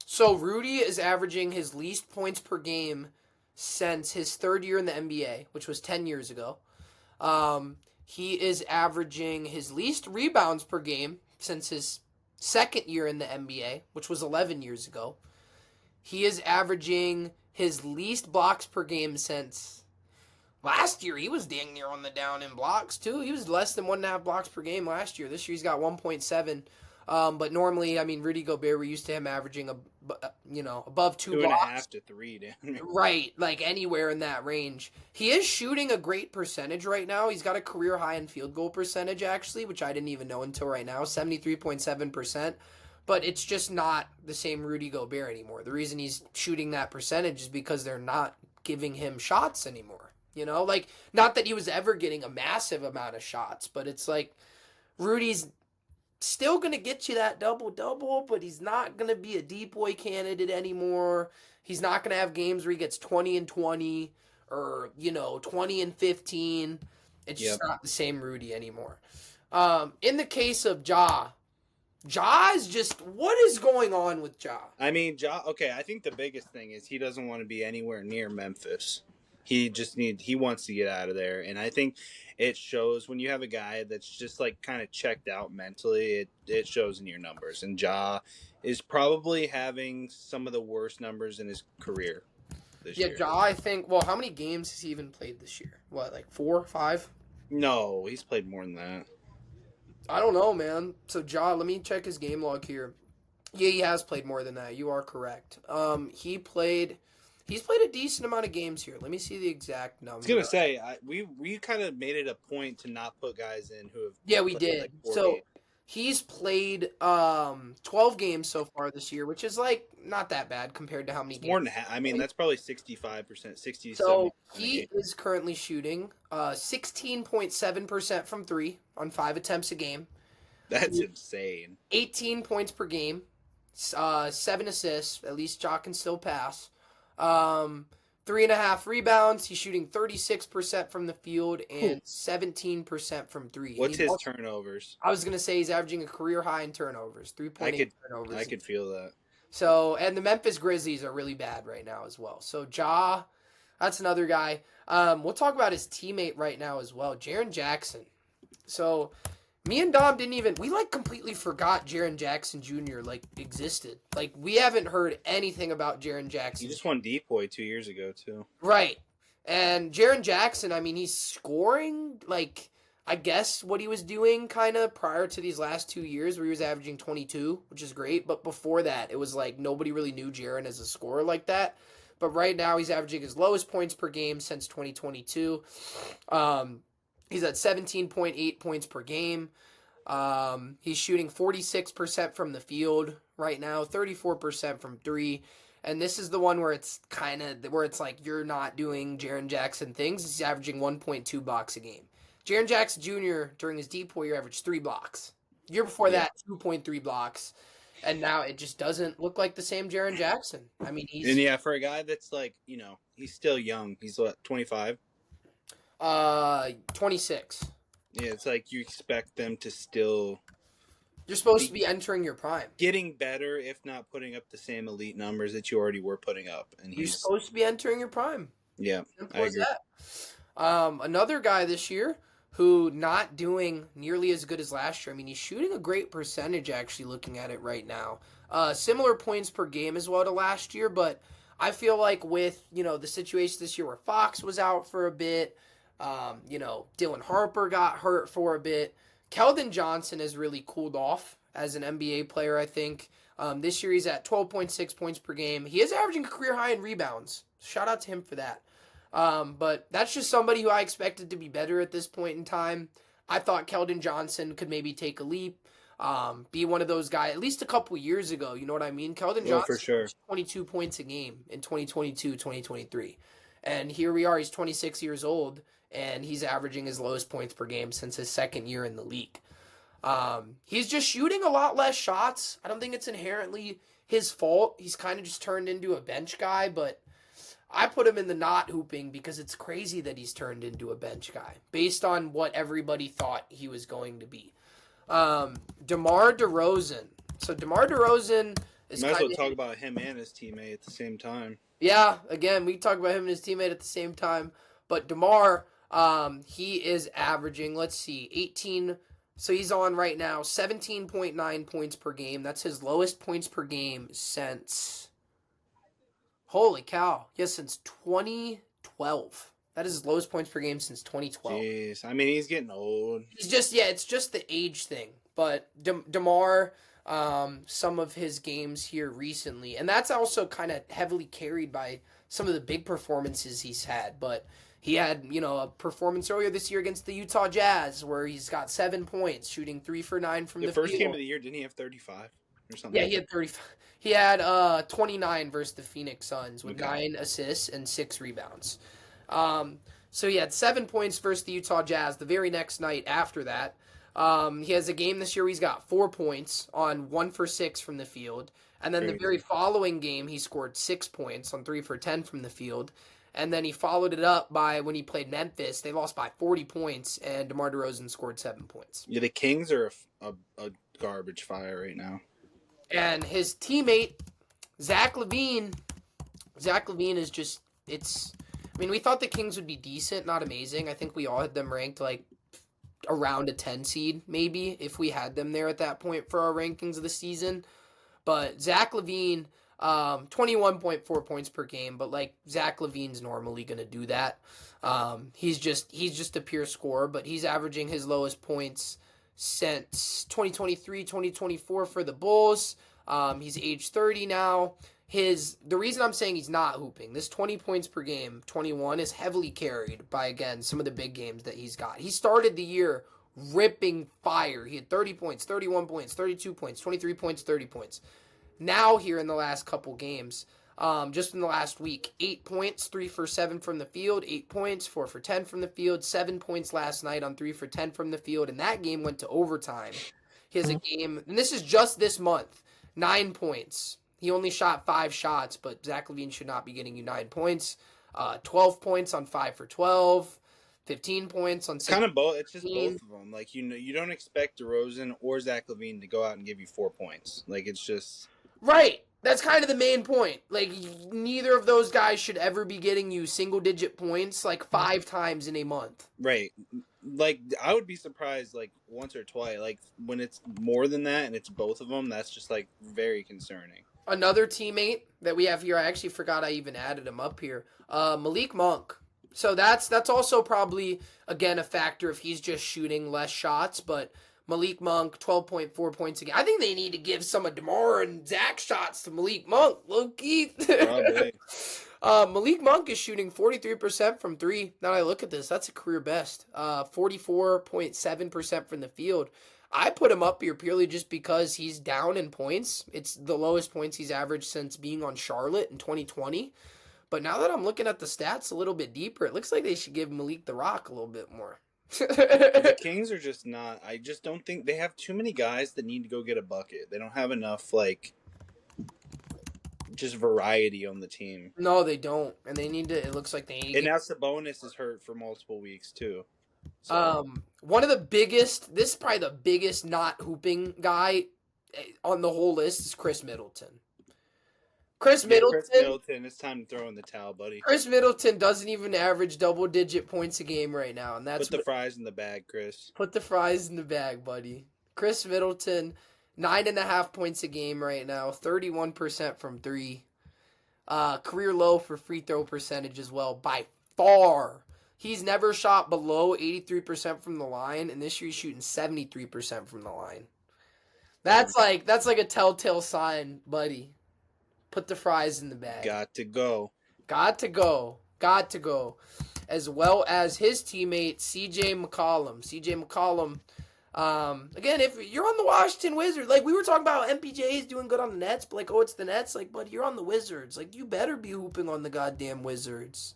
So Rudy is averaging his least points per game since his 3rd year in the NBA, which was 10 years ago. He is averaging his least rebounds per game since his 2nd year in the NBA, which was 11 years ago. He is averaging his least blocks per game since last year. He was dang near on the down in blocks, too. He was less than 1.5 blocks per game last year. This year he's got 1.7. But normally, I mean, Rudy Gobert, we're used to him averaging, above 2 blocks. 2.5 to 3, damn. Right, like anywhere in that range. He is shooting a great percentage right now. He's got a career high in field goal percentage, actually, which I didn't even know until right now, 73.7%. But it's just not the same Rudy Gobert anymore. The reason he's shooting that percentage is because they're not giving him shots anymore. Not that he was ever getting a massive amount of shots, but it's like Rudy's still going to get you that double-double, but he's not going to be a deep boy candidate anymore. He's not going to have games where he gets 20 and 20 or, 20 and 15. It's just not the same Rudy anymore. In the case of Ja is just, what is going on with Ja? I mean, okay, I think the biggest thing is he doesn't want to be anywhere near Memphis. He wants to get out of there. And I think it shows when you have a guy that's just like kind of checked out mentally, it shows in your numbers. And Ja is probably having some of the worst numbers in his career this year. Ja, I think, how many games has he even played this year? What, like 4, 5? No, he's played more than that. I don't know, man. So Ja, let me check his game log here. Yeah, he has played more than that. You are correct. He's played a decent amount of games here. Let me see the exact number. I was gonna say we kind of made it a point to not put guys in who have. Yeah, we did. So he's played 12 games so far this year, which is like not that bad compared to how many games. More than half. I mean, that's probably 65%, 60. So he is currently shooting 16.7% from 3 on 5 attempts a game. That's insane. 18 points per game, 7 assists. At least Ja can still pass. 3.5 rebounds. He's shooting 36% from the field and 17% from 3. What's his turnovers? I was gonna say he's averaging a career high in turnovers, 3.8 turnovers. I could feel that. So, and the Memphis Grizzlies are really bad right now as well. So Ja, that's another guy. We'll talk about his teammate right now as well, Jaren Jackson. So, me and Dom we completely forgot Jaren Jackson Jr. existed. We haven't heard anything about Jaren Jackson. He just won Depoy 2 years ago too. Right. And Jaren Jackson, I mean, he's scoring I guess what he was doing kind of prior to these last 2 years where he was averaging 22, which is great. But before that, it was nobody really knew Jaren as a scorer like that. but right now he's averaging his lowest points per game since 2022. He's at 17.8 points per game. He's shooting 46% from the field right now, 34% from three. And this is the one where it's like you're not doing Jaren Jackson things. He's averaging 1.2 blocks a game. Jaren Jackson Jr. during his DPOY year averaged 3 blocks. The year before that, 2.3 blocks. And now it just doesn't look like the same Jaren Jackson. I mean, for a guy that's like, he's still young. He's what, 25? 26. Yeah, it's like you expect them to still... You're supposed to be entering your prime. Getting better, if not putting up the same elite numbers that you already were putting up. And You're supposed to be entering your prime. Yeah, I agree. Another guy this year who not doing nearly as good as last year. I mean, he's shooting a great percentage, actually, looking at it right now. Similar points per game as well to last year, but I feel like with, the situation this year where Fox was out for a bit, Dylan Harper got hurt for a bit, Keldon Johnson has really cooled off as an NBA player, I think. This year he's at 12.6 points per game. He is averaging a career high in rebounds. Shout out to him for that. But that's just somebody who I expected to be better at this point in time. I thought Keldon Johnson could maybe take a leap, be one of those guys, at least a couple years ago, you know what I mean? Keldon Johnson for sure. 22 points a game in 2022, 2023. And here we are, he's 26 years old, and he's averaging his lowest points per game since his second year in the league. He's just shooting a lot less shots. I don't think it's inherently his fault. He's kind of just turned into a bench guy, but I put him in the not hooping because it's crazy that he's turned into a bench guy based on what everybody thought he was going to be. DeMar DeRozan. So DeMar DeRozan is might as well talk about him and his teammate at the same time. Yeah, again, we talk about him and his teammate at the same time. But DeMar, he is averaging, 18. So he's on right now 17.9 points per game. That's his lowest points per game since, holy cow, since 2012. That is his lowest points per game since 2012. Jeez, I mean, he's getting old. He's just, it's just the age thing. But DeMar, some of his games here recently, and that's also kind of heavily carried by some of the big performances he's had. But he had, a performance earlier this year against the Utah Jazz where he's got 7 points, shooting 3 for 9 from the field. The first game of the year, didn't he have 35 or something? Yeah, he had 35. He had 29 versus the Phoenix Suns with 9 assists and 6 rebounds. So he had 7 points versus the Utah Jazz. The very next night after that, he has a game this year where he's got 4 points on 1 for 6 from the field. And then the very following game, he scored 6 points on 3 for 10 from the field. And then he followed it up by when he played Memphis. They lost by 40 points, and DeMar DeRozan scored 7 points. Yeah, the Kings are a garbage fire right now. And his teammate, Zach LaVine is just, we thought the Kings would be decent, not amazing. I think we all had them ranked around a 10 seed, maybe, if we had them there at that point for our rankings of the season. But Zach LaVine, 21.4 points per game, but Zach LaVine's normally going to do that. He's just a pure scorer, but he's averaging his lowest points since 2023, 2024 for the Bulls. He's age 30 now. The reason I'm saying he's not hooping, this 20 points per game, 21, is heavily carried by, again, some of the big games that he's got. He started the year ripping fire. He had 30 points, 31 points, 32 points, 23 points, 30 points. Now here in the last couple games, just in the last week, 8 points, 3 for 7 from the field, 8 points, 4 for 10 from the field, 7 points last night on 3 for 10 from the field, and that game went to overtime. He has a game, and this is just this month, 9 points. He only shot 5 shots, but Zach LaVine should not be getting you 9 points. 12 points on 5 for 12, 15 points on 6. Kind of both. It's just both of them. You don't expect DeRozan or Zach LaVine to go out and give you 4 points. It's just... Right. That's kind of the main point. Neither of those guys should ever be getting you single-digit points 5 times in a month. Right. I would be surprised, once or twice. When it's more than that and it's both of them, that's just, very concerning. Another teammate that we have here, I actually forgot I even added him up here, Malik Monk. So that's also probably, again, a factor if he's just shooting less shots, but... Malik Monk, 12.4 points a game. I think they need to give some of DeMar and Zach shots to Malik Monk, low-key. Malik Monk is shooting 43% from three. Now that I look at this, that's a career best. 44.7% from the field. I put him up here purely just because he's down in points. It's the lowest points he's averaged since being on Charlotte in 2020. But now that I'm looking at the stats a little bit deeper, it looks like they should give Malik the rock a little bit more. The Kings are just not. I just don't think they have too many guys that need to go get a bucket. They don't have enough just variety on the team. No, they don't, and they need to. It looks like they need. And now Sabonis is hurt for multiple weeks too. So. One of the biggest. This is probably the biggest not hooping guy on the whole list is Chris Middleton. Chris Middleton, it's time to throw in the towel, buddy. Chris Middleton doesn't even average double-digit points a game right now, and that's put the fries in the bag, Chris. Put the fries in the bag, buddy. Chris Middleton, 9.5 points a game right now, 31% from three. Career low for free throw percentage as well, by far. He's never shot below 83% from the line, and this year he's shooting 73% from the line. That's like a telltale sign, buddy. Put the fries in the bag. Got to go. As well as his teammate, CJ McCollum. Again, if you're on the Washington Wizards, like we were talking about MPJ is doing good on the Nets, but like, oh, it's the Nets. Like, but you're on the Wizards. Like, you better be hooping on the goddamn Wizards.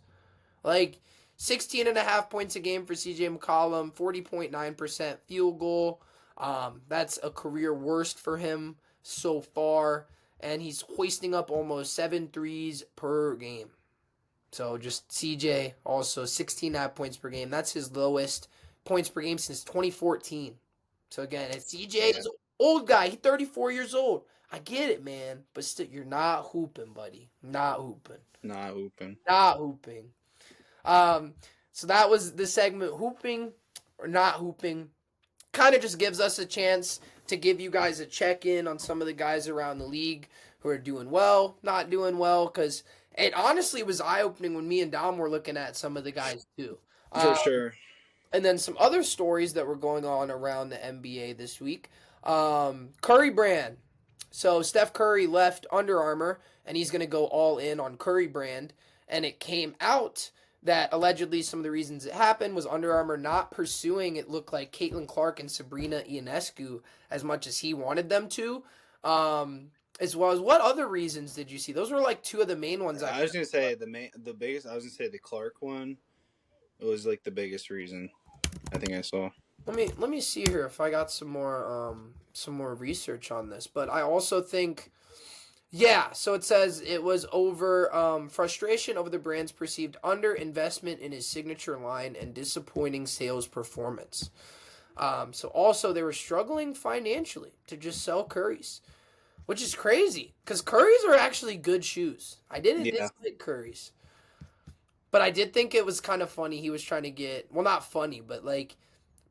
Like, 16.5 points a game for CJ McCollum, 40.9% field goal. That's a career worst for him so far. And he's hoisting up almost 7 threes per game. So just CJ also 16.5 points per game. That's his lowest points per game since 2014. So again, it's CJ is an old guy. He's 34 years old. I get it, man. But still, you're not hooping, buddy. Not hooping. So that was the segment, hooping or not hooping. Kind of just gives us a chance to give you guys a check-in on some of the guys around the league who are doing well, not doing well, because it honestly was eye-opening when me and Dom were looking at some of the guys too. For sure. And then some other stories that were going on around the NBA this week. Curry brand. So Steph Curry left Under Armour, and he's going to go all in on Curry brand. And it came out that allegedly some of the reasons it happened was Under Armour not pursuing, it looked like, Caitlin Clark and Sabrina Ionescu as much as he wanted them to. As well as, what other reasons did you see? Those were like two of the main ones. I was gonna say the biggest. I was gonna say the Clark one. It was like the biggest reason I think I saw. Let me see here if I got some more research on this. But I also think, yeah. So it says it was over frustration over the brand's perceived underinvestment in his signature line and disappointing sales performance. So also they were struggling financially to just sell Curry's. Which is crazy, because Curry's are actually good shoes. I didn't dislike Curry's. But I did think it was kind of funny. He was trying to get, well, not funny, but like,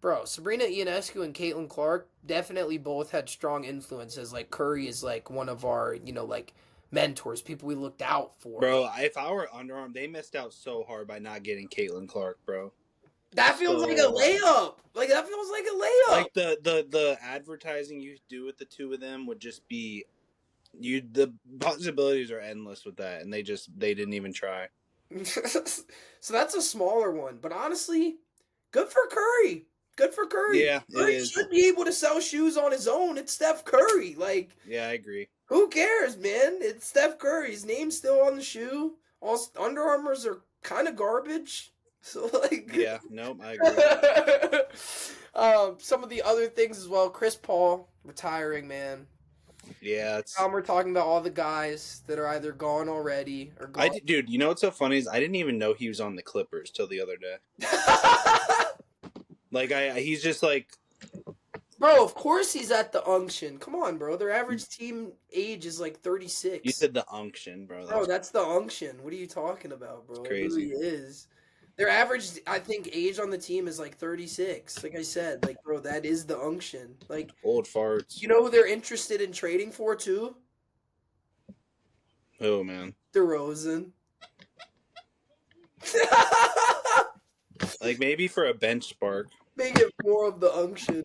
bro, Sabrina Ionescu and Caitlin Clark definitely both had strong influences. Like, Curry is like one of our, like, mentors, people we looked out for. Bro, if I were Under Armour, they missed out so hard by not getting Caitlin Clark, bro. That feels like a layup. Like, that feels like a layup. Like, the advertising you do with the two of them would just be... the possibilities are endless with that, and they didn't even try. So that's a smaller one. But honestly, good for Curry. Yeah, Curry should be able to sell shoes on his own. It's Steph Curry. Like, yeah, I agree. Who cares, man? It's Steph Curry. His name's still on the shoe. All Under Armours are kind of garbage. So, like... Yeah, nope, I agree. Some of the other things as well. Chris Paul retiring, man. Yeah, We're talking about all the guys that are either gone already or gone. Dude, you know what's so funny is I didn't even know he was on the Clippers till the other day. Like, he's just like... Bro, of course he's at the unction. Come on, bro. Their average team age is like 36. You said the unction, bro. That's the unction. What are you talking about, bro? It's crazy. It really is. Their average, I think, age on the team is like 36. Like I said, like, bro, that is the unction. Like, old farts. You know who they're interested in trading for, too? Oh, man. DeRozan. Like, maybe for a bench spark. Make it more of the unction.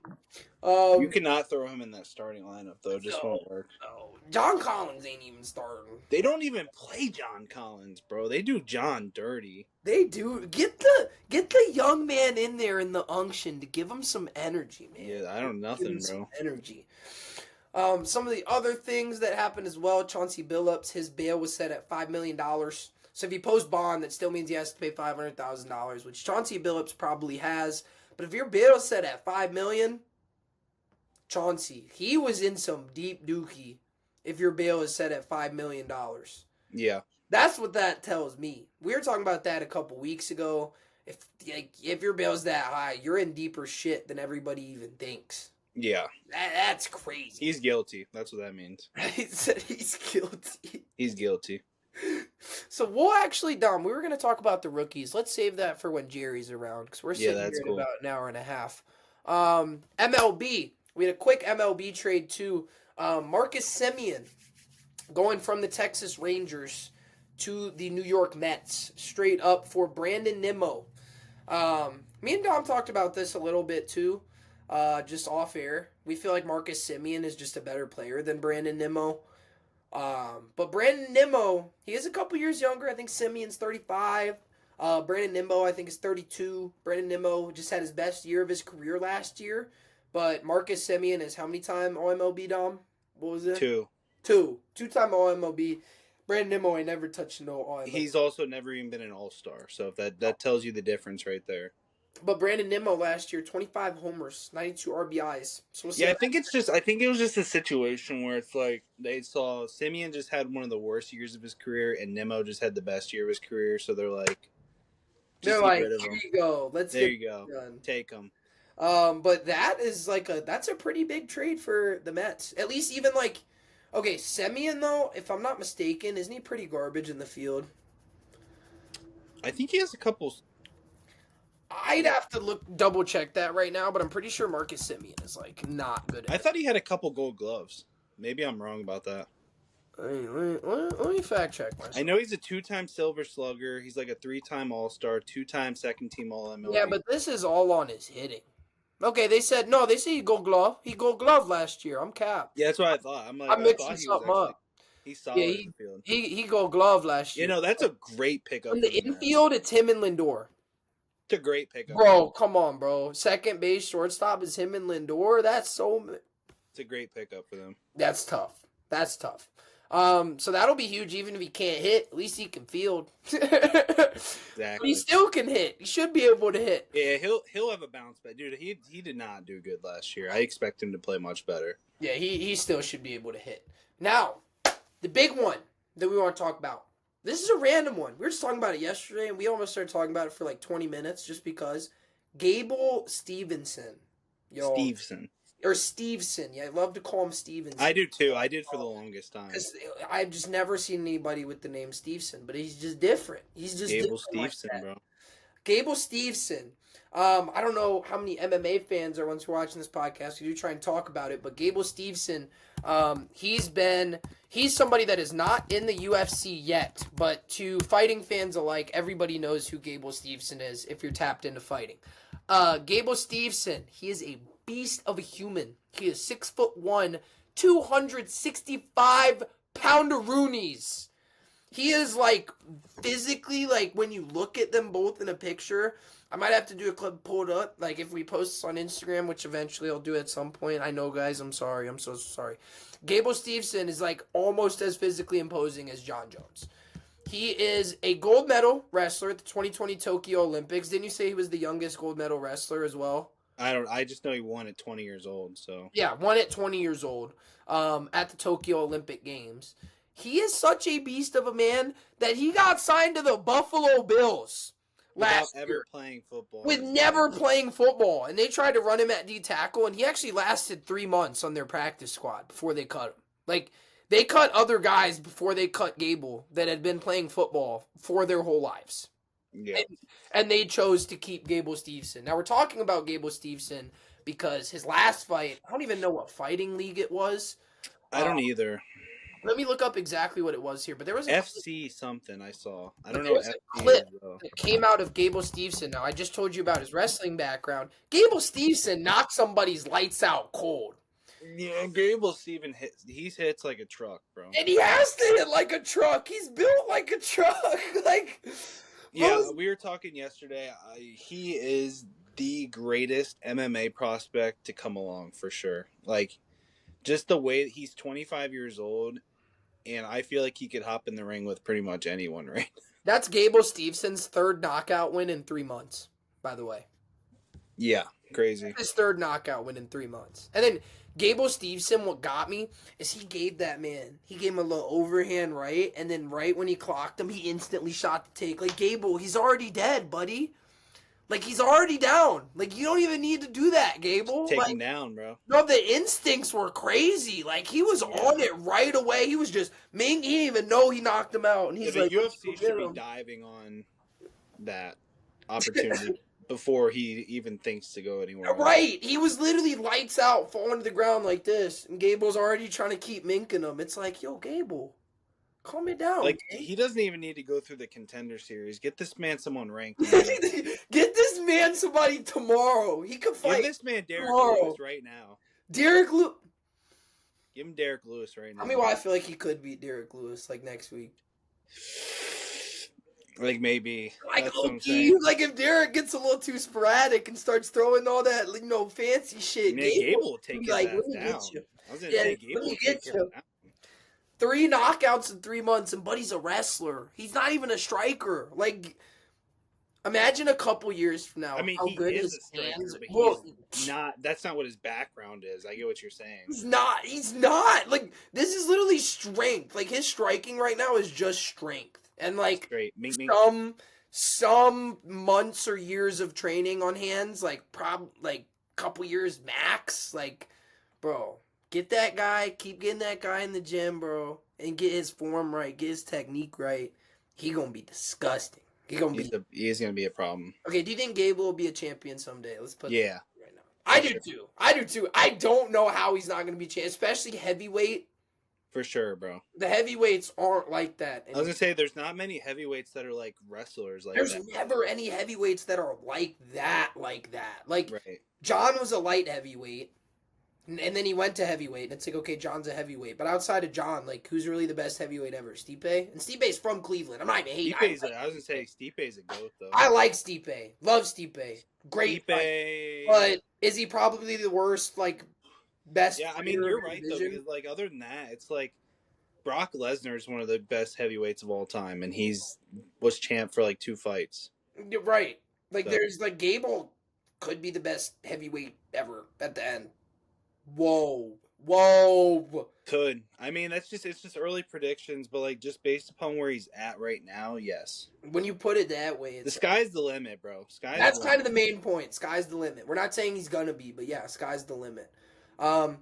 You cannot throw him in that starting lineup though. It just won't work. No. John Collins ain't even starting. They don't even play John Collins, bro. They do John dirty. They do. Get the young man in there in the unction to give him some energy, man. Yeah, I don't nothing, bro. Energy. Some of the other things that happened as well. Chauncey Billups, his bail was set at $5 million. So if he posts bond, that still means he has to pay $500,000, which Chauncey Billups probably has. But if your bail is set at $5 million, Chauncey, he was in some deep dookie. If your bail is set at $5 million. Yeah. That's what that tells me. We were talking about that a couple weeks ago. If your bail's that high, you're in deeper shit than everybody even thinks. Yeah. That's crazy. He's guilty. That's what that means. He said he's guilty. He's guilty. So we'll actually, Dom, we were going to talk about the rookies. Let's save that for when Jerry's around because we're sitting here in about an hour and a half. MLB. We had a quick MLB trade too. Marcus Semien going from the Texas Rangers to the New York Mets, straight up for Brandon Nimmo. Me and Dom talked about this a little bit too, just off air. We feel like Marcus Semien is just a better player than Brandon Nimmo. But Brandon Nimmo, he is a couple years younger. I think Semien's 35. Brandon Nimmo, I think, is 32. Brandon Nimmo just had his best year of his career last year. But Marcus Semien is how many time All-MLB, Dom? What was it? Two-time All-MLB. Brandon Nimmo ain't never touched no All-MLB. He's also never even been an All-Star, so if that tells you the difference right there. But Brandon Nimmo last year, 25 homers, 92 RBIs. So we'll see. Yeah, I think it was just a situation where it's like they saw Semien just had one of the worst years of his career, and Nimmo just had the best year of his career. So they're like, here you go. There you go. Take him. But that's a pretty big trade for the Mets. At least even okay, Semien though, if I'm not mistaken, isn't he pretty garbage in the field? I think he has a couple. I'd have to double check that right now, but I'm pretty sure Marcus Semien is not good at I thought he had a couple Gold Gloves. Maybe I'm wrong about that. Let me fact check myself. I know he's a 2-time Silver Slugger. He's like a 3-time All-Star, 2-time second-team All-MLB. Yeah, but this is all on his hitting. Okay, they say he Gold Glove. He Gold Glove last year. I'm capped. Yeah, that's what I thought. I'm mixing something up. He's solid in the field. He Gold Glove last year. That's a great pickup. In the infield, it's him and Lindor. It's a great pickup. Bro, come on, bro. Second base, shortstop is him and Lindor. It's a great pickup for them. That's tough. So that'll be huge even if he can't hit. At least he can field. Exactly. He still can hit. He should be able to hit. Yeah, he'll have a bounce back. Dude, he did not do good last year. I expect him to play much better. Yeah, he still should be able to hit. Now, the big one that we want to talk about. This is a random one. We were just talking about it yesterday, and we almost started talking about it for 20 minutes just because. Gable Stevenson. Or Stevenson. Yeah, I love to call him Stevenson. I do too. I did for the longest time. Because I've just never seen anybody with the name Stevenson, but he's just different. He's just Gable Stevenson, bro. Gable Stevenson. I don't know how many MMA fans are ones who are watching this podcast. We do try and talk about it, but Gable Stevenson, he's somebody that is not in the UFC yet, but to fighting fans alike, everybody knows who Gable Stevenson is if you're tapped into fighting. Gable Stevenson, he is a beast of a human. He is 6'1", 265 poundaroonies. He is physically when you look at them both in a picture. I might have to do a clip pulled up if we post this on Instagram, which eventually I'll do at some point. I know, guys. I'm sorry. I'm so sorry. Gable Stevenson is almost as physically imposing as John Jones. He is a gold medal wrestler at the 2020 Tokyo Olympics. Didn't you say he was the youngest gold medal wrestler as well? I just know he won at 20 years old. So yeah, won at 20 years old at the Tokyo Olympic Games. He is such a beast of a man that he got signed to the Buffalo Bills last year. Ever playing football. With never playing football. And they tried to run him at D-tackle, and he actually lasted 3 months on their practice squad before they cut him. They cut other guys before they cut Gable that had been playing football for their whole lives. Yeah. And they chose to keep Gable Stevenson. Now, we're talking about Gable Stevenson because his last fight, I don't even know what fighting league it was. I don't either. Let me look up exactly what it was here. But there was FC something I saw. I don't know what FC clip. is, though. that came out of Gable Steveson. Now, I just told you about his wrestling background. Gable Steveson knocked somebody's lights out cold. Yeah, Gable Steven hits like a truck, bro. And he has to hit like a truck. He's built like a truck. Like, yeah, we were talking yesterday. He is the greatest MMA prospect to come along for sure. Like, just the way he's 25 years old, and I feel like he could hop in the ring with pretty much anyone, right? That's Gable Stevenson's third knockout win in 3 months, by the way. Yeah, crazy. His third knockout win in 3 months. And then Gable Steveson, what got me is he gave him a little overhand right, and then right when he clocked him, he instantly shot the take. Like, Gable, he's already dead, buddy. Like, he's already down. Like, you don't even need to do that, Gable. Take like, him down, bro. No, the instincts were crazy. Like, he was on it right away. He was just, he didn't even know he knocked him out. And he's like, UFC should be diving on that opportunity before he even thinks to go anywhere. Right. He was literally lights out, falling to the ground like this. And Gable's already trying to keep minking him. It's like, yo, Gable, calm it down. Like, man. He doesn't even need to go through the contender series. Get this man someone ranked. Get this man somebody tomorrow. He could fight. Give this man Derek Lewis right now. Derek Lewis. Give him Derek Lewis right now. I mean, well, I feel like he could beat Derek Lewis like next week. Like, maybe. Like, okay, like if Derek gets a little too sporadic and starts throwing all that, fancy shit. Man, Gable will take his ass down. I was going to say, Gable will take him down. 3 knockouts in 3 months, and Buddy's a wrestler. He's not even a striker. Like, imagine a couple years from now. I mean, how he good is his a striker, hands. but he's not. That's not what his background is. I get what you're saying. He's not. Like, this is literally strength. Like, his striking right now is just strength. And, like, some months or years of training on hands, like, couple years max. Like, bro, get that guy. Keep getting that guy in the gym, bro. And get his form right. Get his technique right. He gonna be disgusting. He's gonna be a problem. Okay, do you think Gable will be a champion someday? Let's put that right now. I do too. I don't know how he's not gonna be champion, especially heavyweight. For sure, bro. The heavyweights aren't like that. I was gonna say there's not many heavyweights that are like wrestlers like There's that. There's never any heavyweights that are like that. Like, right. John was a light heavyweight, and then he went to heavyweight, and it's like, okay, John's a heavyweight. But outside of John, like, who's really the best heavyweight ever? Stipe? And Stipe's from Cleveland. I'm not even hating. I was gonna say Stipe's a goat, though. I like Stipe. Love Stipe. Great Stipe. But is he probably the worst, like, best? Yeah, I mean, you're right, though, because, like, other than that, it's like Brock Lesnar is one of the best heavyweights of all time, and was champ for, like, 2 fights. You're right. Like, there's, like, Gable could be the best heavyweight ever at the end. Whoa. Could. I mean, it's just early predictions, but, like, just based upon where he's at right now, yes. When you put it that way, the sky's the limit, bro. That's kind of the main point. Sky's the limit. We're not saying he's gonna be, but yeah, sky's the limit. All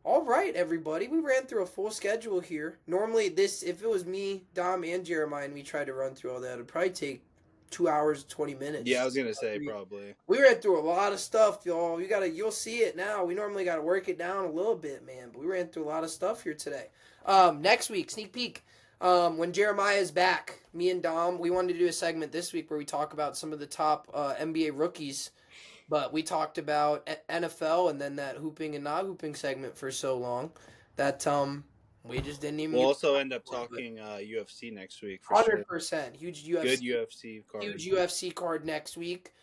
right, everybody. We ran through a full schedule here. Normally, if it was me, Dom, and Jeremiah, and we tried to run through all that, it'd probably take 2 hours, 20 minutes. Yeah, I was gonna say probably. We ran through a lot of stuff, y'all. You'll see it now. We normally gotta work it down a little bit, man. But we ran through a lot of stuff here today. Next week, sneak peek. When Jeremiah is back, me and Dom, we wanted to do a segment this week where we talk about some of the top NBA rookies. But we talked about NFL and then that hooping and not hooping segment for so long that we just didn't even. We'll also end up talking UFC next week. 100%. Huge UFC. Good UFC card. Huge UFC card next week.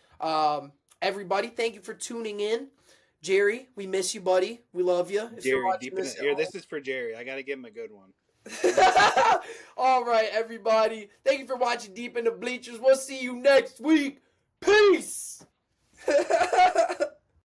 Everybody, thank you for tuning in. Jerry, we miss you, buddy. We love you. Jerry, deep in the ear. This is for Jerry. I got to give him a good one. All right, everybody. Thank you for watching Deep in the Bleachers. We'll see you next week. Peace.